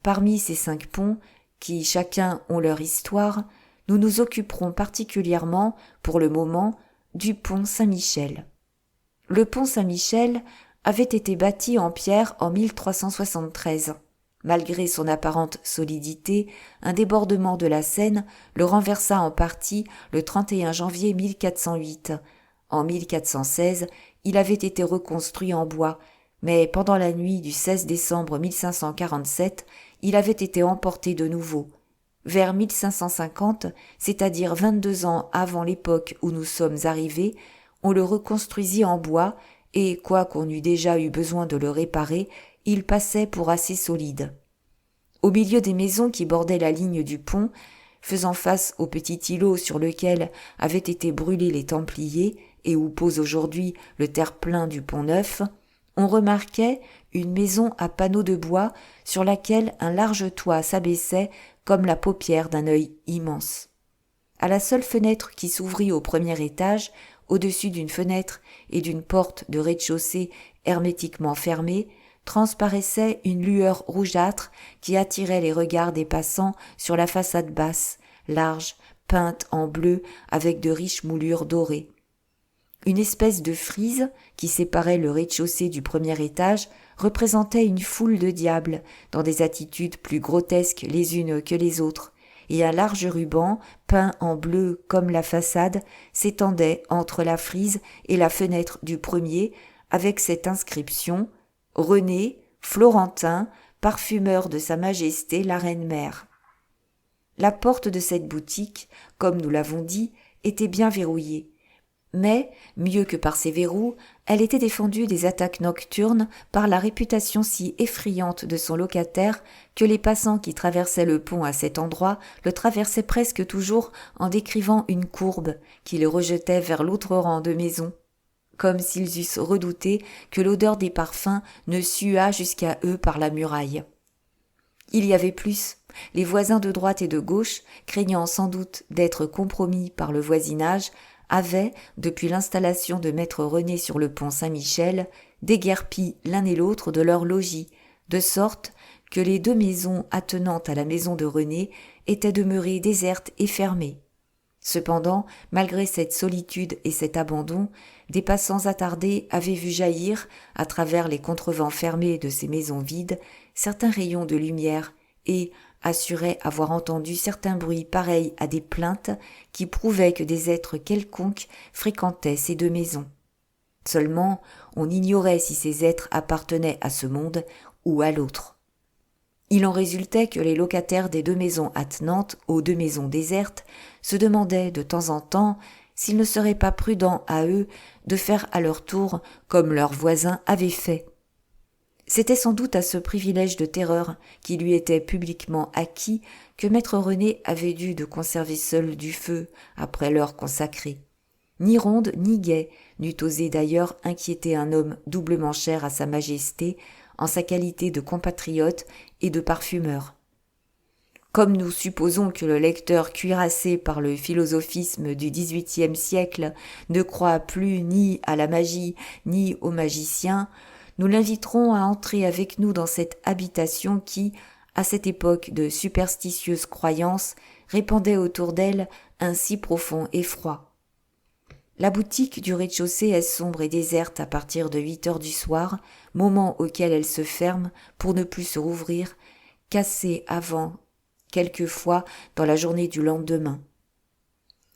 Parmi ces 5 ponts, qui chacun ont leur histoire, nous nous occuperons particulièrement, pour le moment, du pont Saint-Michel. Le pont Saint-Michel avait été bâti en pierre en 1373. Malgré son apparente solidité, un débordement de la Seine le renversa en partie le 31 janvier 1408. En 1416, il avait été reconstruit en bois, mais pendant la nuit du 16 décembre 1547, il avait été emporté de nouveau. Vers 1550, c'est-à-dire 22 ans avant l'époque où nous sommes arrivés, on le reconstruisit en bois et, quoiqu'on eût déjà eu besoin de le réparer, il passait pour assez solide. Au milieu des maisons qui bordaient la ligne du pont, faisant face au petit îlot sur lequel avaient été brûlés les Templiers et où pose aujourd'hui le terre-plein du Pont-Neuf, on remarquait une maison à panneaux de bois sur laquelle un large toit s'abaissait comme la paupière d'un œil immense. À la seule fenêtre qui s'ouvrit au premier étage, au-dessus d'une fenêtre et d'une porte de rez-de-chaussée hermétiquement fermée, transparaissait une lueur rougeâtre qui attirait les regards des passants sur la façade basse, large, peinte en bleu avec de riches moulures dorées. Une espèce de frise qui séparait le rez-de-chaussée du premier étage représentait une foule de diables dans des attitudes plus grotesques les unes que les autres, et un large ruban, peint en bleu comme la façade, s'étendait entre la frise et la fenêtre du premier, avec cette inscription « René, Florentin, parfumeur de Sa Majesté la Reine-Mère ». La porte de cette boutique, comme nous l'avons dit, était bien verrouillée. Mais, mieux que par ses verrous, elle était défendue des attaques nocturnes par la réputation si effrayante de son locataire que les passants qui traversaient le pont à cet endroit le traversaient presque toujours en décrivant une courbe qui les rejetait vers l'autre rang de maisons, comme s'ils eussent redouté que l'odeur des parfums ne suât jusqu'à eux par la muraille. Il y avait plus. Les voisins de droite et de gauche, craignant sans doute d'être compromis par le voisinage, avaient, depuis l'installation de maître René sur le pont Saint-Michel, déguerpi l'un et l'autre de leur logis, de sorte que les 2 maisons attenantes à la maison de René étaient demeurées désertes et fermées. Cependant, malgré cette solitude et cet abandon, des passants attardés avaient vu jaillir, à travers les contrevents fermés de ces maisons vides, certains rayons de lumière et assuraient avoir entendu certains bruits pareils à des plaintes qui prouvaient que des êtres quelconques fréquentaient ces 2 maisons. Seulement, on ignorait si ces êtres appartenaient à ce monde ou à l'autre. Il en résultait que les locataires des 2 maisons attenantes aux 2 maisons désertes se demandaient de temps en temps s'il ne serait pas prudent à eux de faire à leur tour comme leurs voisins avaient fait. C'était sans doute à ce privilège de terreur qui lui était publiquement acquis que maître René avait dû de conserver seul du feu après l'heure consacrée. Ni Ronde ni Guet n'eût osé d'ailleurs inquiéter un homme doublement cher à sa majesté en sa qualité de compatriote et de parfumeur. Comme nous supposons que le lecteur cuirassé par le philosophisme du XVIIIe siècle ne croit plus ni à la magie ni aux magiciens, nous l'inviterons à entrer avec nous dans cette habitation qui, à cette époque de superstitieuses croyances, répandait autour d'elle un si profond effroi. La boutique du rez-de-chaussée est sombre et déserte à partir de 8 heures du soir, moment auquel elle se ferme pour ne plus se rouvrir, cassée avant, quelquefois dans la journée du lendemain.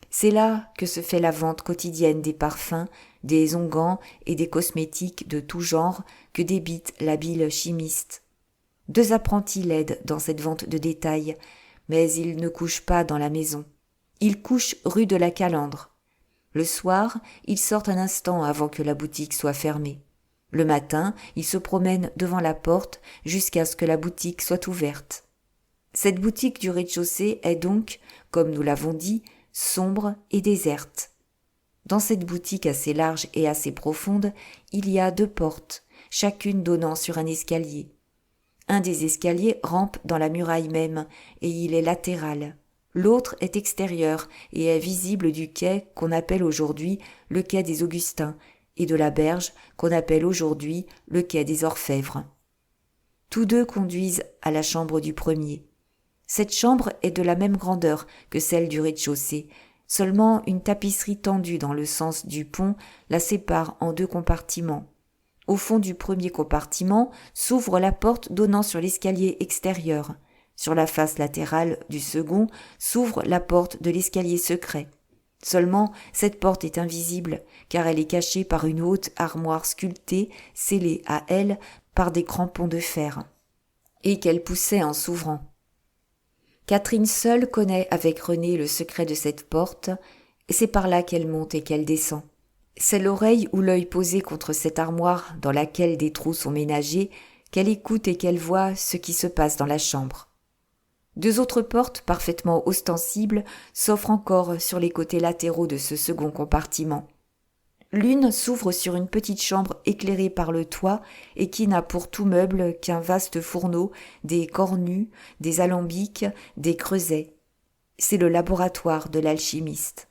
C'est là que se fait la vente quotidienne des parfums, des onguents et des cosmétiques de tout genre que débite l'habile chimiste. 2 apprentis l'aident dans cette vente de détail, mais ils ne couchent pas dans la maison. Ils couchent rue de la Calandre. Le soir, ils sortent un instant avant que la boutique soit fermée. Le matin, ils se promènent devant la porte jusqu'à ce que la boutique soit ouverte. Cette boutique du rez-de-chaussée est donc, comme nous l'avons dit, sombre et déserte. Dans cette boutique assez large et assez profonde, il y a 2 portes, chacune donnant sur un escalier. Un des escaliers rampe dans la muraille même, et il est latéral. L'autre est extérieur et est visible du quai qu'on appelle aujourd'hui le quai des Augustins et de la berge qu'on appelle aujourd'hui le quai des Orfèvres. Tous 2 conduisent à la chambre du premier. Cette chambre est de la même grandeur que celle du rez-de-chaussée, seulement une tapisserie tendue dans le sens du pont la sépare en 2 compartiments. Au fond du premier compartiment s'ouvre la porte donnant sur l'escalier extérieur. Sur la face latérale du second s'ouvre la porte de l'escalier secret. Seulement, cette porte est invisible, car elle est cachée par une haute armoire sculptée, scellée à elle par des crampons de fer, et qu'elle poussait en s'ouvrant. Catherine seule connaît avec René le secret de cette porte, et c'est par là qu'elle monte et qu'elle descend. C'est l'oreille ou l'œil posé contre cette armoire dans laquelle des trous sont ménagés, qu'elle écoute et qu'elle voit ce qui se passe dans la chambre. 2 autres portes parfaitement ostensibles s'offrent encore sur les côtés latéraux de ce second compartiment. L'une s'ouvre sur une petite chambre éclairée par le toit et qui n'a pour tout meuble qu'un vaste fourneau, des cornues, des alambics, des creusets. C'est le laboratoire de l'alchimiste.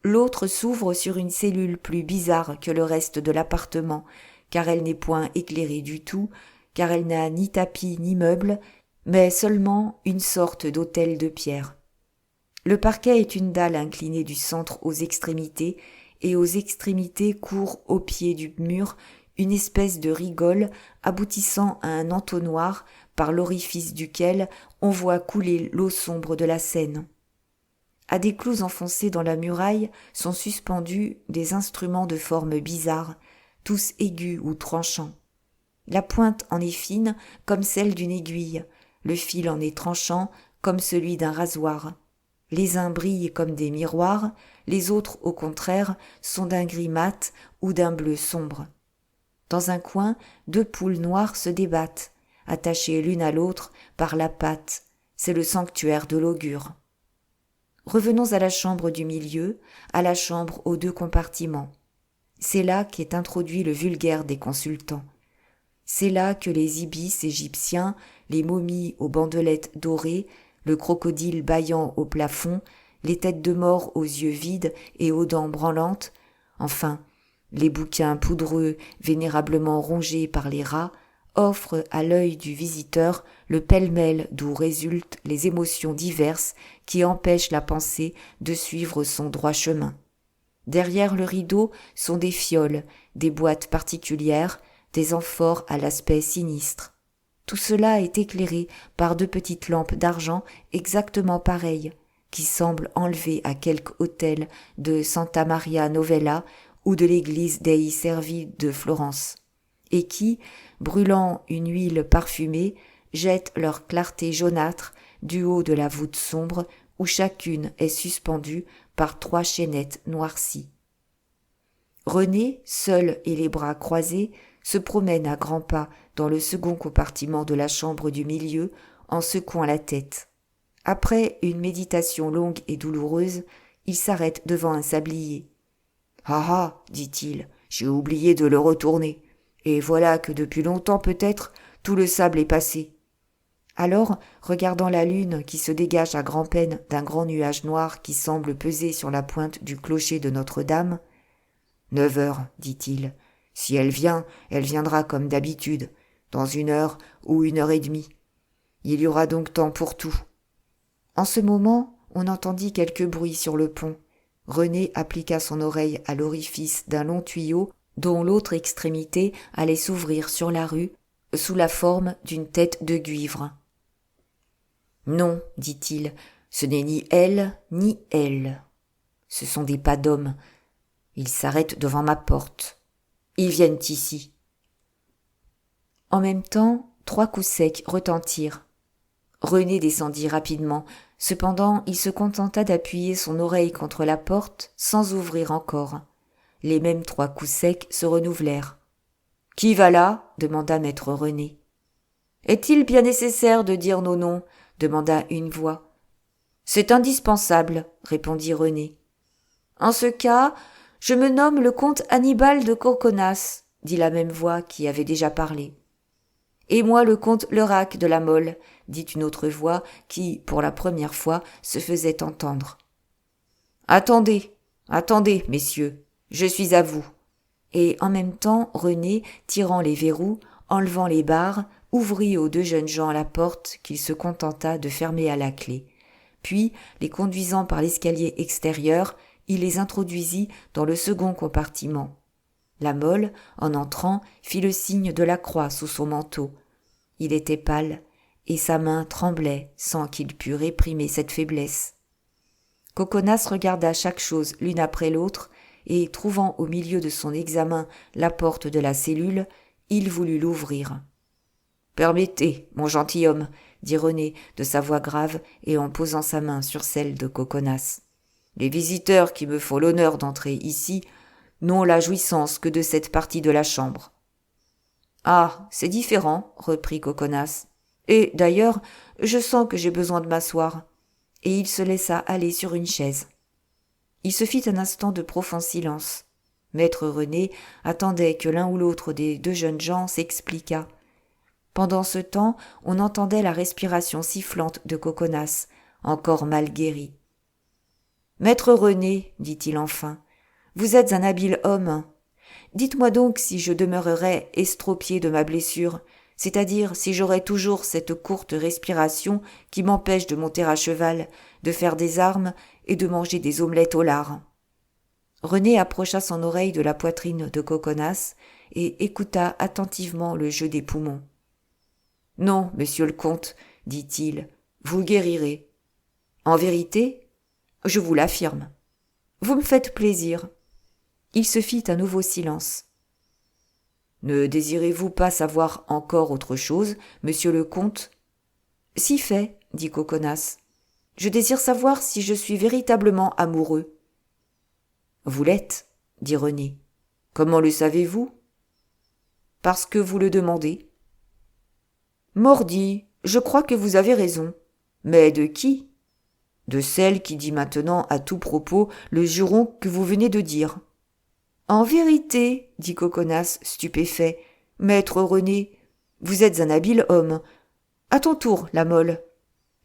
L'autre s'ouvre sur une cellule plus bizarre que le reste de l'appartement, car elle n'est point éclairée du tout, car elle n'a ni tapis ni meubles, mais seulement une sorte d'autel de pierre. Le parquet est une dalle inclinée du centre aux extrémités, et aux extrémités court au pied du mur une espèce de rigole aboutissant à un entonnoir par l'orifice duquel on voit couler l'eau sombre de la Seine. À des clous enfoncés dans la muraille sont suspendus des instruments de forme bizarre, tous aigus ou tranchants. La pointe en est fine comme celle d'une aiguille, le fil en est tranchant comme celui d'un rasoir. Les uns brillent comme des miroirs, les autres, au contraire, sont d'un gris mat ou d'un bleu sombre. Dans un coin, 2 poules noires se débattent, attachées l'une à l'autre par la patte. C'est le sanctuaire de l'augure. Revenons à la chambre du milieu, à la chambre aux 2 compartiments. C'est là qu'est introduit le vulgaire des consultants. C'est là que les ibis égyptiens, les momies aux bandelettes dorées, le crocodile bâillant au plafond, les têtes de mort aux yeux vides et aux dents branlantes, enfin, les bouquins poudreux vénérablement rongés par les rats, offrent à l'œil du visiteur le pêle-mêle d'où résultent les émotions diverses qui empêchent la pensée de suivre son droit chemin. Derrière le rideau sont des fioles, des boîtes particulières, des amphores à l'aspect sinistre. Tout cela est éclairé par 2 petites lampes d'argent exactement pareilles, qui semblent enlevées à quelque autel de Santa Maria Novella ou de l'église Dei Servi de Florence, et qui, brûlant une huile parfumée, jettent leur clarté jaunâtre du haut de la voûte sombre où chacune est suspendue par 3 chaînettes noircies. René, seul et les bras croisés, se promène à grands pas dans le second compartiment de la chambre du milieu en secouant la tête. Après une méditation longue et douloureuse, il s'arrête devant un sablier. « Ah ah, dit-il, j'ai oublié de le retourner. Et voilà que depuis longtemps peut-être, tout le sable est passé. » Alors, regardant la lune qui se dégage à grand-peine d'un grand nuage noir qui semble peser sur la pointe du clocher de Notre-Dame, « 9 heures, dit-il. Si elle vient, elle viendra comme d'habitude, dans 1 heure ou 1 heure et demie. Il y aura donc temps pour tout. » En ce moment, on entendit quelques bruits sur le pont. René appliqua son oreille à l'orifice d'un long tuyau dont l'autre extrémité allait s'ouvrir sur la rue sous la forme d'une tête de guivre. « Non, dit-il, ce n'est ni elle, ni elle. Ce sont des pas d'hommes. Ils s'arrêtent devant ma porte. Ils viennent ici. » En même temps, 3 coups secs retentirent. René descendit rapidement. Cependant, il se contenta d'appuyer son oreille contre la porte sans ouvrir encore. Les mêmes 3 coups secs se renouvelèrent. « Qui va là ?» demanda maître René. « Est-il bien nécessaire de dire nos noms ?» demanda une voix. « C'est indispensable, » répondit René. « En ce cas, je me nomme le comte Annibal de Coconnas, » dit la même voix qui avait déjà parlé. « Et moi le comte Leurac de la Mole, » dit une autre voix qui, pour la première fois, se faisait entendre. « Attendez, attendez, messieurs, je suis à vous. » Et en même temps, René, tirant les verrous, enlevant les barres, ouvrit aux 2 jeunes gens la porte qu'il se contenta de fermer à la clé. Puis, les conduisant par l'escalier extérieur, il les introduisit dans le second compartiment. La Mole, en entrant, fit le signe de la croix sous son manteau. Il était pâle, et sa main tremblait sans qu'il pût réprimer cette faiblesse. Coconnas regarda chaque chose l'une après l'autre, et, trouvant au milieu de son examen la porte de la cellule, il voulut l'ouvrir. « Permettez, mon gentilhomme, » dit René de sa voix grave et en posant sa main sur celle de Coconnas. « Les visiteurs qui me font l'honneur d'entrer ici n'ont la jouissance que de cette partie de la chambre. »« Ah, c'est différent, » reprit Coconnas. « Et, d'ailleurs, je sens que j'ai besoin de m'asseoir. » Et il se laissa aller sur une chaise. Il se fit un instant de profond silence. Maître René attendait que l'un ou l'autre des 2 jeunes gens s'expliquât. Pendant ce temps, on entendait la respiration sifflante de Coconnas, encore mal guéri. « Maître René, dit-il enfin, vous êtes un habile homme. Dites-moi donc si je demeurerais estropié de ma blessure, c'est-à-dire si j'aurais toujours cette courte respiration qui m'empêche de monter à cheval, de faire des armes et de manger des omelettes au lard. » René approcha son oreille de la poitrine de Coconnas et écouta attentivement le jeu des poumons. « Non, monsieur le comte, dit-il, vous guérirez. En vérité, je vous l'affirme. Vous me faites plaisir. » Il se fit un nouveau silence. « Ne désirez-vous pas savoir encore autre chose, monsieur le comte ?»« Si fait, dit Coconnas. Je désire savoir si je suis véritablement amoureux. »« Vous l'êtes, dit René. Comment le savez-vous ? » ?»« Parce que vous le demandez. »« Mordi, je crois que vous avez raison. Mais de qui ? » ?»« De celle qui dit maintenant à tout propos le juron que vous venez de dire. »« En vérité, dit Coconnas, stupéfait, maître René, vous êtes un habile homme. À ton tour, la Mole. »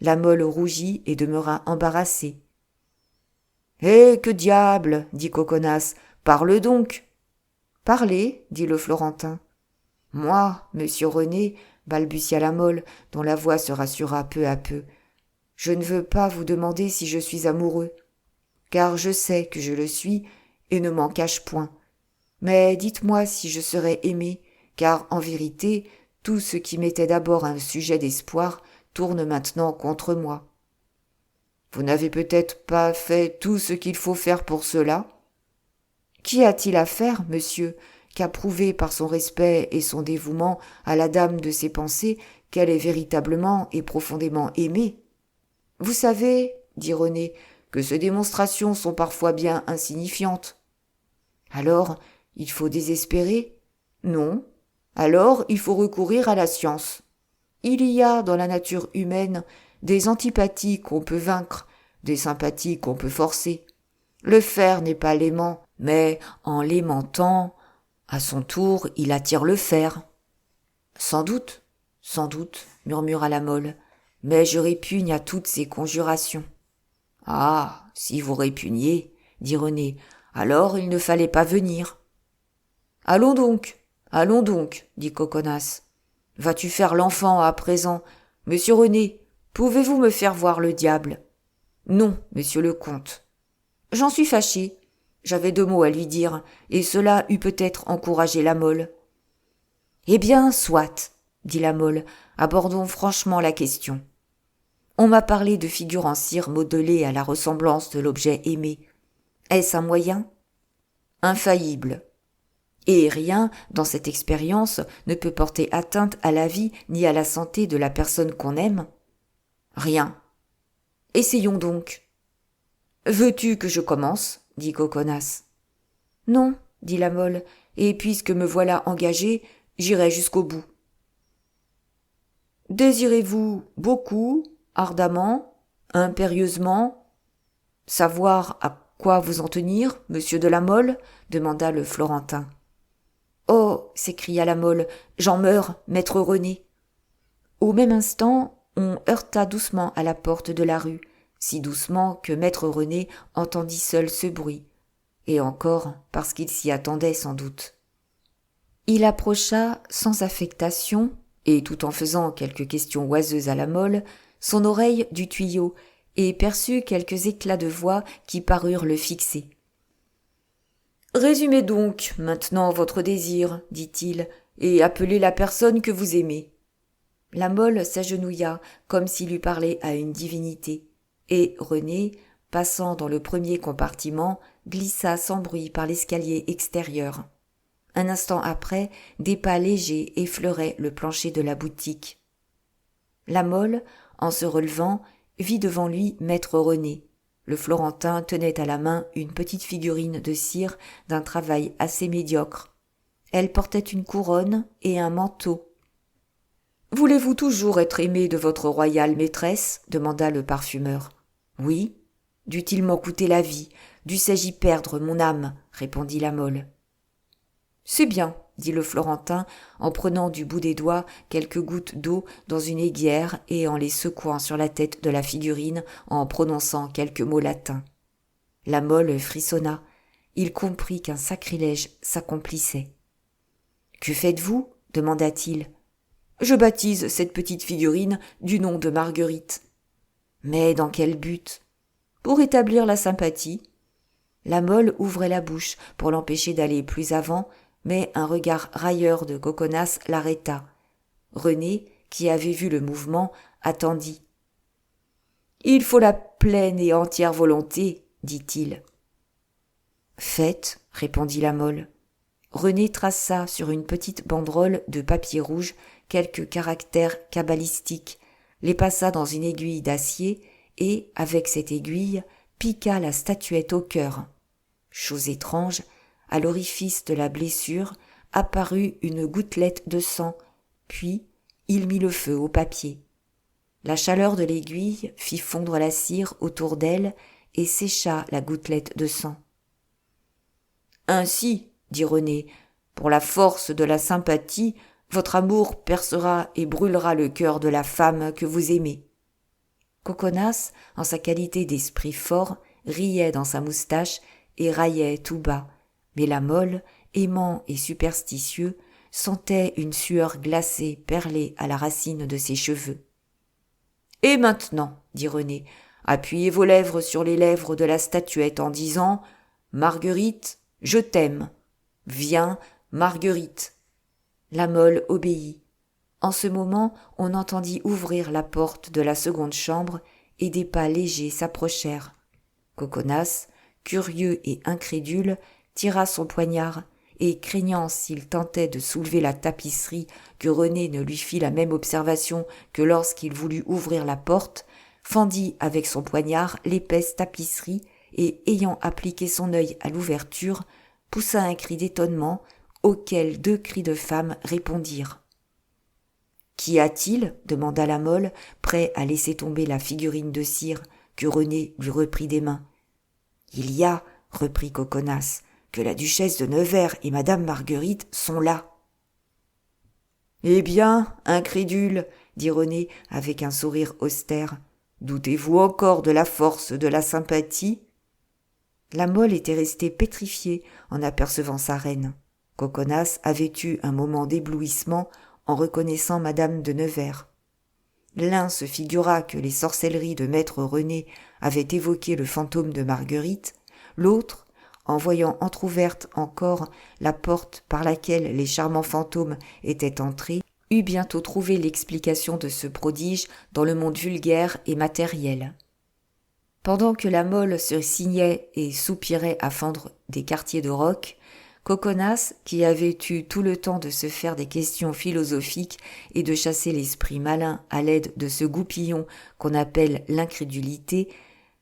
La Mole rougit et demeura embarrassée. « Eh, que diable, dit Coconnas, parle donc. »« Parlez, dit le Florentin. »« Moi, monsieur René, balbutia la Mole, dont la voix se rassura peu à peu, je ne veux pas vous demander si je suis amoureux, car je sais que je le suis et ne m'en cache point. Mais dites-moi si je serais aimé, car en vérité, tout ce qui m'était d'abord un sujet d'espoir tourne maintenant contre moi. » « Vous n'avez peut-être pas fait tout ce qu'il faut faire pour cela ? » ?»« Qu'y a-t-il à faire, monsieur, qu'à prouver par son respect et son dévouement à la dame de ses pensées qu'elle est véritablement et profondément aimée ? Vous savez, dit René, que ces démonstrations sont parfois bien insignifiantes. Alors, il faut désespérer ? Non, Alors il faut recourir à la science. Il y a dans la nature humaine des antipathies qu'on peut vaincre, des sympathies qu'on peut forcer. Le fer n'est pas l'aimant, mais en l'aimantant, à son tour, il attire le fer. Sans doute, murmura la Mole, mais je répugne à toutes ces conjurations. Ah, si vous répugniez, dit René, alors il ne fallait pas venir. Allons donc, dit Coconas. Vas-tu faire l'enfant à présent? Monsieur René, pouvez-vous me faire voir le diable? Non, monsieur le comte. J'en suis fâché. J'avais 2 mots à lui dire, et cela eût peut-être encouragé la Mole. Eh bien, soit, dit la Mole, abordons franchement la question. On m'a parlé de figures en cire modelées à la ressemblance de l'objet aimé. Est-ce un moyen? Infaillible. Et rien, dans cette expérience, ne peut porter atteinte à la vie ni à la santé de la personne qu'on aime? Rien. Essayons donc. Veux-tu que je commence? Dit Coconas. Non, dit la Mole, et puisque me voilà engagé, j'irai jusqu'au bout. Désirez-vous beaucoup, ardemment, impérieusement, savoir à quoi vous en tenir, monsieur de la Mole? Demanda le Florentin. Oh, s'écria la Mole, j'en meurs, maître René. Au même instant, on heurta doucement à la porte de la rue, si doucement que maître René entendit seul ce bruit, et encore parce qu'il s'y attendait sans doute. Il approcha sans affectation, et tout en faisant quelques questions oiseuses à la Mole, son oreille du tuyau, et perçut quelques éclats de voix qui parurent le fixer. « Résumez donc maintenant votre désir, dit-il, et appelez la personne que vous aimez. » La Mole s'agenouilla comme s'il eût parlé à une divinité, et René, passant dans le premier compartiment, glissa sans bruit par l'escalier extérieur. Un instant après, des pas légers effleuraient le plancher de la boutique. La Mole, en se relevant, vit devant lui maître René. Le Florentin tenait à la main une petite figurine de cire d'un travail assez médiocre. Elle portait une couronne et un manteau. « Voulez-vous toujours être aimé de votre royale maîtresse ?» demanda le parfumeur. « Oui. Dût-il m'en coûter la vie, dussé-je y perdre mon âme ?» répondit la Mole. « C'est bien, » dit le Florentin en prenant du bout des doigts quelques gouttes d'eau dans une aiguière et en les secouant sur la tête de la figurine en prononçant quelques mots latins. La Mole frissonna. Il comprit qu'un sacrilège s'accomplissait. « Que faites-vous » demanda-t-il. « Je baptise cette petite figurine du nom de Marguerite. »« Mais dans quel but ?»« Pour établir la sympathie. » La Mole ouvrait la bouche pour l'empêcher d'aller plus avant, mais un regard railleur de Coconas l'arrêta. René, qui avait vu le mouvement, attendit. « Il faut la pleine et entière volonté, dit-il. »« Faites, » répondit la Mole. René traça sur une petite banderole de papier rouge quelques caractères cabalistiques, les passa dans une aiguille d'acier et, avec cette aiguille, piqua la statuette au cœur. Chose étrange, à l'orifice de la blessure apparut une gouttelette de sang, puis il mit le feu au papier. La chaleur de l'aiguille fit fondre la cire autour d'elle et sécha la gouttelette de sang. « Ainsi, dit René, pour la force de la sympathie, votre amour percera et brûlera le cœur de la femme que vous aimez. » Coconas, en sa qualité d'esprit fort, riait dans sa moustache et raillait tout bas, mais la Mole, aimant et superstitieux, sentait une sueur glacée perler à la racine de ses cheveux. « Et maintenant, dit René, appuyez vos lèvres sur les lèvres de la statuette en disant « Marguerite, je t'aime. Viens, Marguerite. » La Mole obéit. En ce moment, on entendit ouvrir la porte de la seconde chambre et des pas légers s'approchèrent. Coconas, curieux et incrédule, tira son poignard et, craignant s'il tentait de soulever la tapisserie que René ne lui fît la même observation que lorsqu'il voulut ouvrir la porte, fendit avec son poignard l'épaisse tapisserie et, ayant appliqué son œil à l'ouverture, poussa un cri d'étonnement, auxquels 2 cris de femme répondirent. « Qu'y a-t-il » demanda la Mole, prêt à laisser tomber la figurine de cire que René lui reprit des mains. « Il y a, » reprit Coconas, « que la duchesse de Nevers et madame Marguerite sont là. »« Eh bien, incrédule, » dit René avec un sourire austère, « doutez-vous encore de la force de la sympathie ?» La Mole était restée pétrifiée en apercevant sa reine. Coconas avait eu un moment d'éblouissement en reconnaissant madame de Nevers. L'un se figura que les sorcelleries de maître René avaient évoqué le fantôme de Marguerite, l'autre, en voyant entr'ouverte encore la porte par laquelle les charmants fantômes étaient entrés, eut bientôt trouvé l'explication de ce prodige dans le monde vulgaire et matériel. Pendant que la Mole se signait et soupirait à fendre des quartiers de roc, Coconas, qui avait eu tout le temps de se faire des questions philosophiques et de chasser l'esprit malin à l'aide de ce goupillon qu'on appelle l'incrédulité,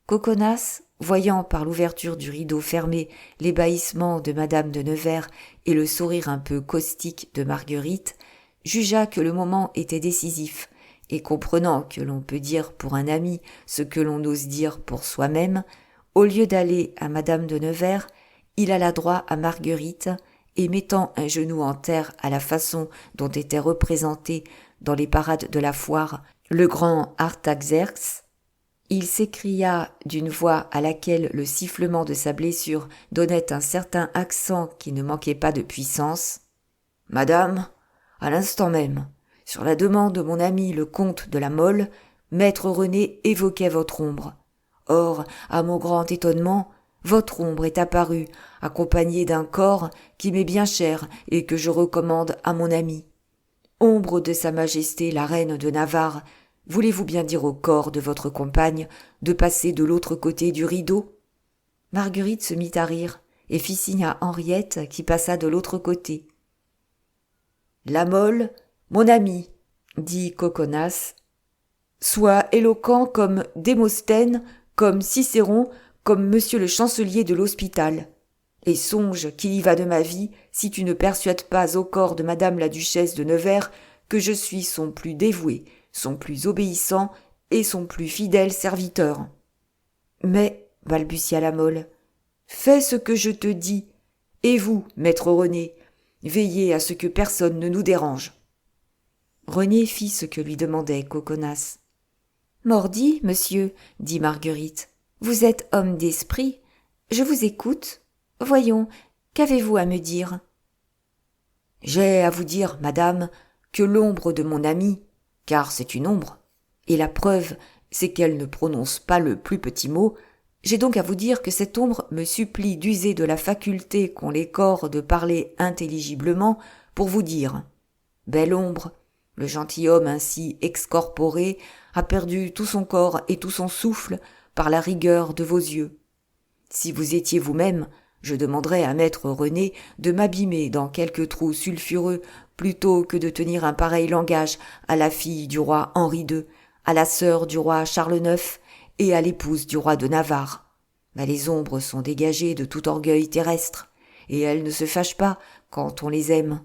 Coconas, voyant par l'ouverture du rideau fermé l'ébahissement de madame de Nevers et le sourire un peu caustique de Marguerite, jugea que le moment était décisif, et comprenant que l'on peut dire pour un ami ce que l'on ose dire pour soi-même, au lieu d'aller à madame de Nevers, il alla droit à Marguerite, et mettant un genou en terre à la façon dont était représenté dans les parades de la foire le grand Artaxerxes, il s'écria d'une voix à laquelle le sifflement de sa blessure donnait un certain accent qui ne manquait pas de puissance. « Madame, à l'instant même, sur la demande de mon ami le comte de la Mole, maître René évoquait votre ombre. Or, à mon grand étonnement, votre ombre est apparue, accompagnée d'un corps qui m'est bien cher et que je recommande à mon ami. Ombre de sa majesté la reine de Navarre, voulez-vous bien dire au corps de votre compagne de passer de l'autre côté du rideau ?» Marguerite se mit à rire et fit signe à Henriette qui passa de l'autre côté. « La Mole, mon ami, dit Coconas, sois éloquent comme Démosthène, comme Cicéron, comme monsieur le chancelier de l'Hospital. Et songe qu'il y va de ma vie si tu ne persuades pas au corps de madame la duchesse de Nevers que je suis son plus dévoué, son plus obéissant et son plus fidèle serviteur. »« Mais, balbutia la Mole, fais ce que je te dis, et vous, maître René, veillez à ce que personne ne nous dérange. » René fit ce que lui demandait Coconas. « Mordi, monsieur, dit Marguerite, vous êtes homme d'esprit, je vous écoute. Voyons, qu'avez-vous à me dire ?»« J'ai à vous dire, madame, que l'ombre de mon amie, car c'est une ombre, et la preuve, c'est qu'elle ne prononce pas le plus petit mot, j'ai donc à vous dire que cette ombre me supplie d'user de la faculté qu'ont les corps de parler intelligiblement pour vous dire. Belle ombre, le gentilhomme ainsi excorporé a perdu tout son corps et tout son souffle par la rigueur de vos yeux. Si vous étiez vous-même, je demanderais à maître René de m'abîmer dans quelque trou sulfureux plutôt que de tenir un pareil langage à la fille du roi Henri II, à la sœur du roi Charles IX et à l'épouse du roi de Navarre. Mais les ombres sont dégagées de tout orgueil terrestre, et elles ne se fâchent pas quand on les aime.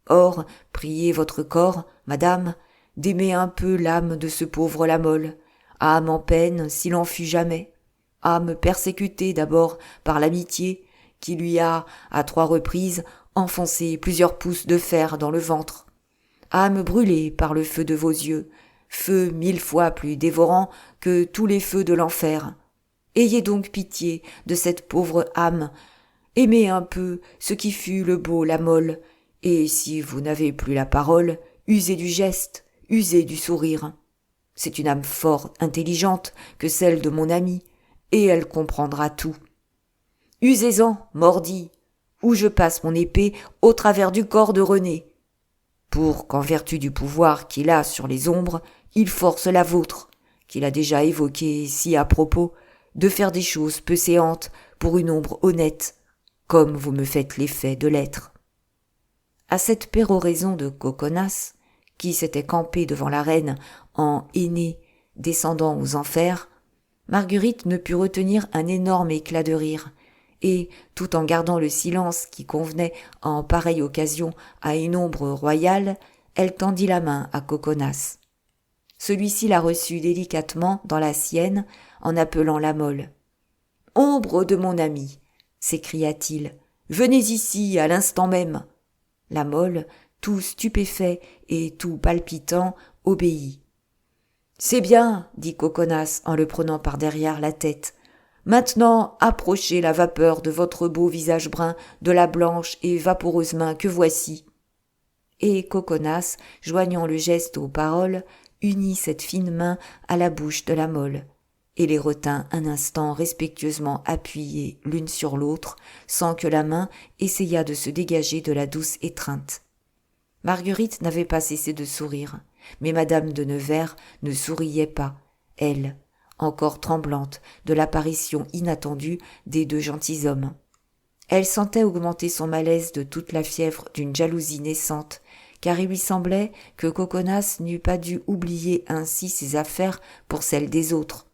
Or, priez votre corps, madame, d'aimer un peu l'âme de ce pauvre La Mole, âme en peine s'il en fut jamais, âme persécutée d'abord par l'amitié, qui lui a, à 3 reprises, enfoncé plusieurs pouces de fer dans le ventre, âme brûlée par le feu de vos yeux, feu 1000 fois plus dévorant que tous les feux de l'enfer. Ayez donc pitié de cette pauvre âme, aimez un peu ce qui fut le beau La Mole, et si vous n'avez plus la parole, usez du geste, usez du sourire. C'est une âme fort intelligente que celle de mon ami, et elle comprendra tout. Usez-en, mordi, ou je passe mon épée au travers du corps de René, pour qu'en vertu du pouvoir qu'il a sur les ombres, il force la vôtre, qu'il a déjà évoquée si à propos, de faire des choses peu séantes pour une ombre honnête, comme vous me faites l'effet de l'être. » À cette péroraison de Coconas, qui s'était campé devant la reine en aîné descendant aux enfers, Marguerite ne put retenir un énorme éclat de rire, et, tout en gardant le silence qui convenait en pareille occasion à une ombre royale, elle tendit la main à Coconas. Celui-ci la reçut délicatement dans la sienne en appelant la Mole. « Ombre de mon ami !» s'écria-t-il. « Venez ici à l'instant même !» La Mole, tout stupéfait et tout palpitant, obéit. « C'est bien, dit Coconas en le prenant par derrière la tête. Maintenant, approchez la vapeur de votre beau visage brun de la blanche et vaporeuse main que voici. » Et Coconas, joignant le geste aux paroles, unit cette fine main à la bouche de la Mole, et les retint un instant respectueusement appuyées l'une sur l'autre, sans que la main essayât de se dégager de la douce étreinte. Marguerite n'avait pas cessé de sourire, mais madame de Nevers ne souriait pas, elle, encore tremblante de l'apparition inattendue des deux gentilshommes. Elle sentait augmenter son malaise de toute la fièvre d'une jalousie naissante, car il lui semblait que Coconas n'eût pas dû oublier ainsi ses affaires pour celles des autres.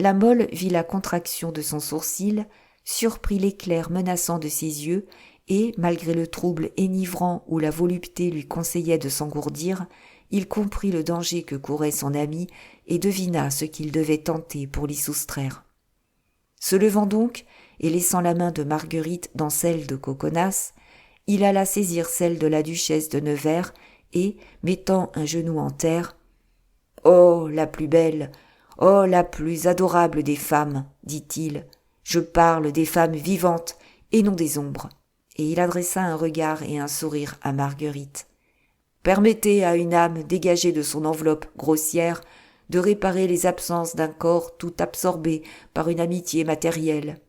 La Mole vit la contraction de son sourcil, surprit l'éclair menaçant de ses yeux, et, malgré le trouble enivrant où la volupté lui conseillait de s'engourdir, il comprit le danger que courait son ami et devina ce qu'il devait tenter pour l'y soustraire. Se levant donc, et laissant la main de Marguerite dans celle de Coconas, il alla saisir celle de la duchesse de Nevers et, mettant un genou en terre, « Oh, la plus belle, oh, la plus adorable des femmes, dit-il, je parle des femmes vivantes et non des ombres. » Et il adressa un regard et un sourire à Marguerite. « Permettez à une âme dégagée de son enveloppe grossière de réparer les absences d'un corps tout absorbé par une amitié matérielle.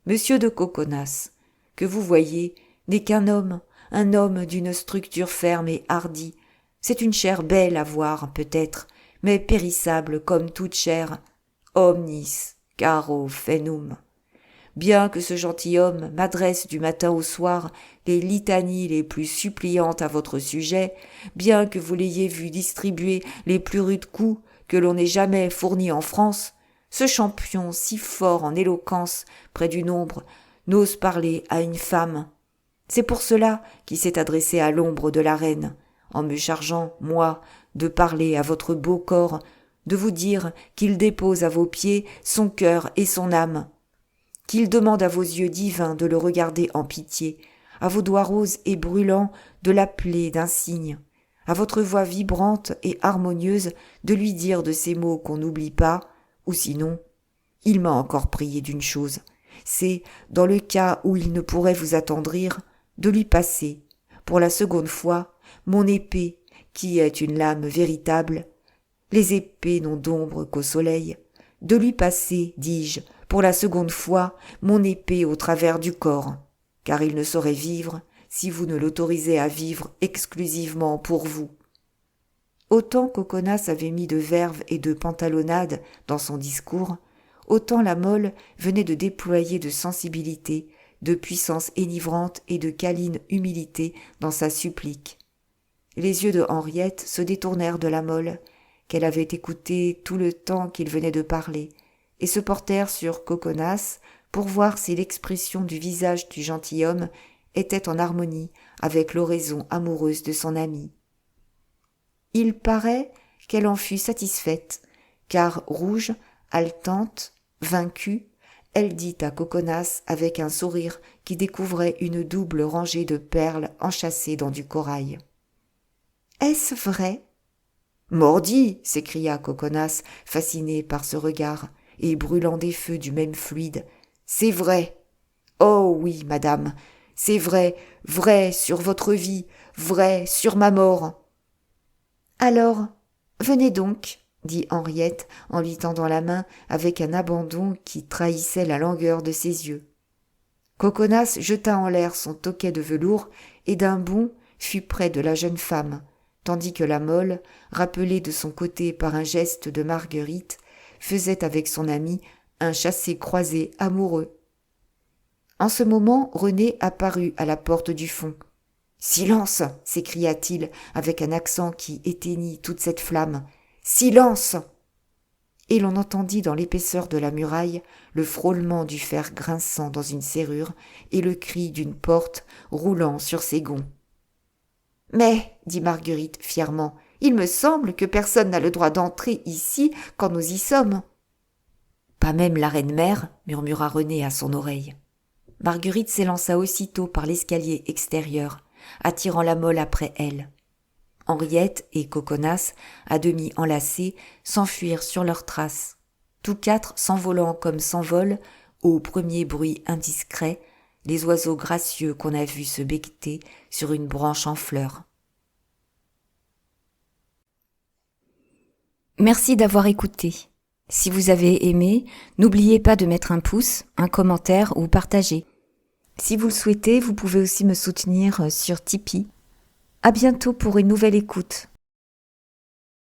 Monsieur de Coconas, que vous voyez, n'est qu'un homme, un homme d'une structure ferme et hardie. C'est une chair belle à voir, peut-être, mais périssable comme toute chair. Omnis caro fenum. Bien que ce gentilhomme m'adresse du matin au soir les litanies les plus suppliantes à votre sujet, bien que vous l'ayez vu distribuer les plus rudes coups que l'on ait jamais fournis en France, ce champion si fort en éloquence près d'une ombre n'ose parler à une femme. C'est pour cela qu'il s'est adressé à l'ombre de la reine, en me chargeant, moi, de parler à votre beau corps, de vous dire qu'il dépose à vos pieds son cœur et son âme, qu'il demande à vos yeux divins de le regarder en pitié, à vos doigts roses et brûlants de l'appeler d'un signe, à votre voix vibrante et harmonieuse de lui dire de ces mots qu'on n'oublie pas, ou sinon, il m'a encore prié d'une chose, c'est, dans le cas où il ne pourrait vous attendrir, de lui passer, pour la seconde fois, mon épée, qui est une lame véritable. Les épées n'ont d'ombre qu'au soleil. De lui passer, dis-je, pour la seconde fois, mon épée au travers du corps, car il ne saurait vivre si vous ne l'autorisez à vivre exclusivement pour vous. » Autant Coconas avait mis de verve et de pantalonnade dans son discours, autant la Mole venait de déployer de sensibilité, de puissance enivrante et de câline humilité dans sa supplique. Les yeux de Henriette se détournèrent de la Mole, qu'elle avait écoutée tout le temps qu'il venait de parler, et se portèrent sur Coconas pour voir si l'expression du visage du gentilhomme était en harmonie avec l'oraison amoureuse de son ami. Il paraît qu'elle en fut satisfaite, car rouge, haletante, vaincue, elle dit à Coconas avec un sourire qui découvrait une double rangée de perles enchâssées dans du corail. « Est-ce vrai ?» « Mordi !» s'écria Coconas, fasciné par ce regard, et brûlant des feux du même fluide. « C'est vrai !»« Oh oui, madame, c'est vrai, vrai sur votre vie, vrai sur ma mort !»« Alors, venez donc !» dit Henriette en lui tendant la main avec un abandon qui trahissait la langueur de ses yeux. Coconas jeta en l'air son toquet de velours et d'un bond fut près de la jeune femme, tandis que la Mole, rappelée de son côté par un geste de Marguerite, faisait avec son ami un chassé-croisé amoureux. En ce moment, René apparut à la porte du fond. « Silence !» s'écria-t-il avec un accent qui éteignit toute cette flamme. « Silence !» et l'on entendit dans l'épaisseur de la muraille le frôlement du fer grinçant dans une serrure et le cri d'une porte roulant sur ses gonds. « Mais, dit Marguerite fièrement, il me semble que personne n'a le droit d'entrer ici quand nous y sommes. »« Pas même la reine-mère, murmura René à son oreille. Marguerite s'élança aussitôt par l'escalier extérieur, attirant la Mole après elle. Henriette et Coconas, à demi enlacées, s'enfuirent sur leurs traces, tous quatre s'envolant comme s'envolent, au premier bruit indiscret, les oiseaux gracieux qu'on a vus se becqueter sur une branche en fleurs. Merci d'avoir écouté. Si vous avez aimé, n'oubliez pas de mettre un pouce, un commentaire ou partager. Si vous le souhaitez, vous pouvez aussi me soutenir sur Tipeee. À bientôt pour une nouvelle écoute.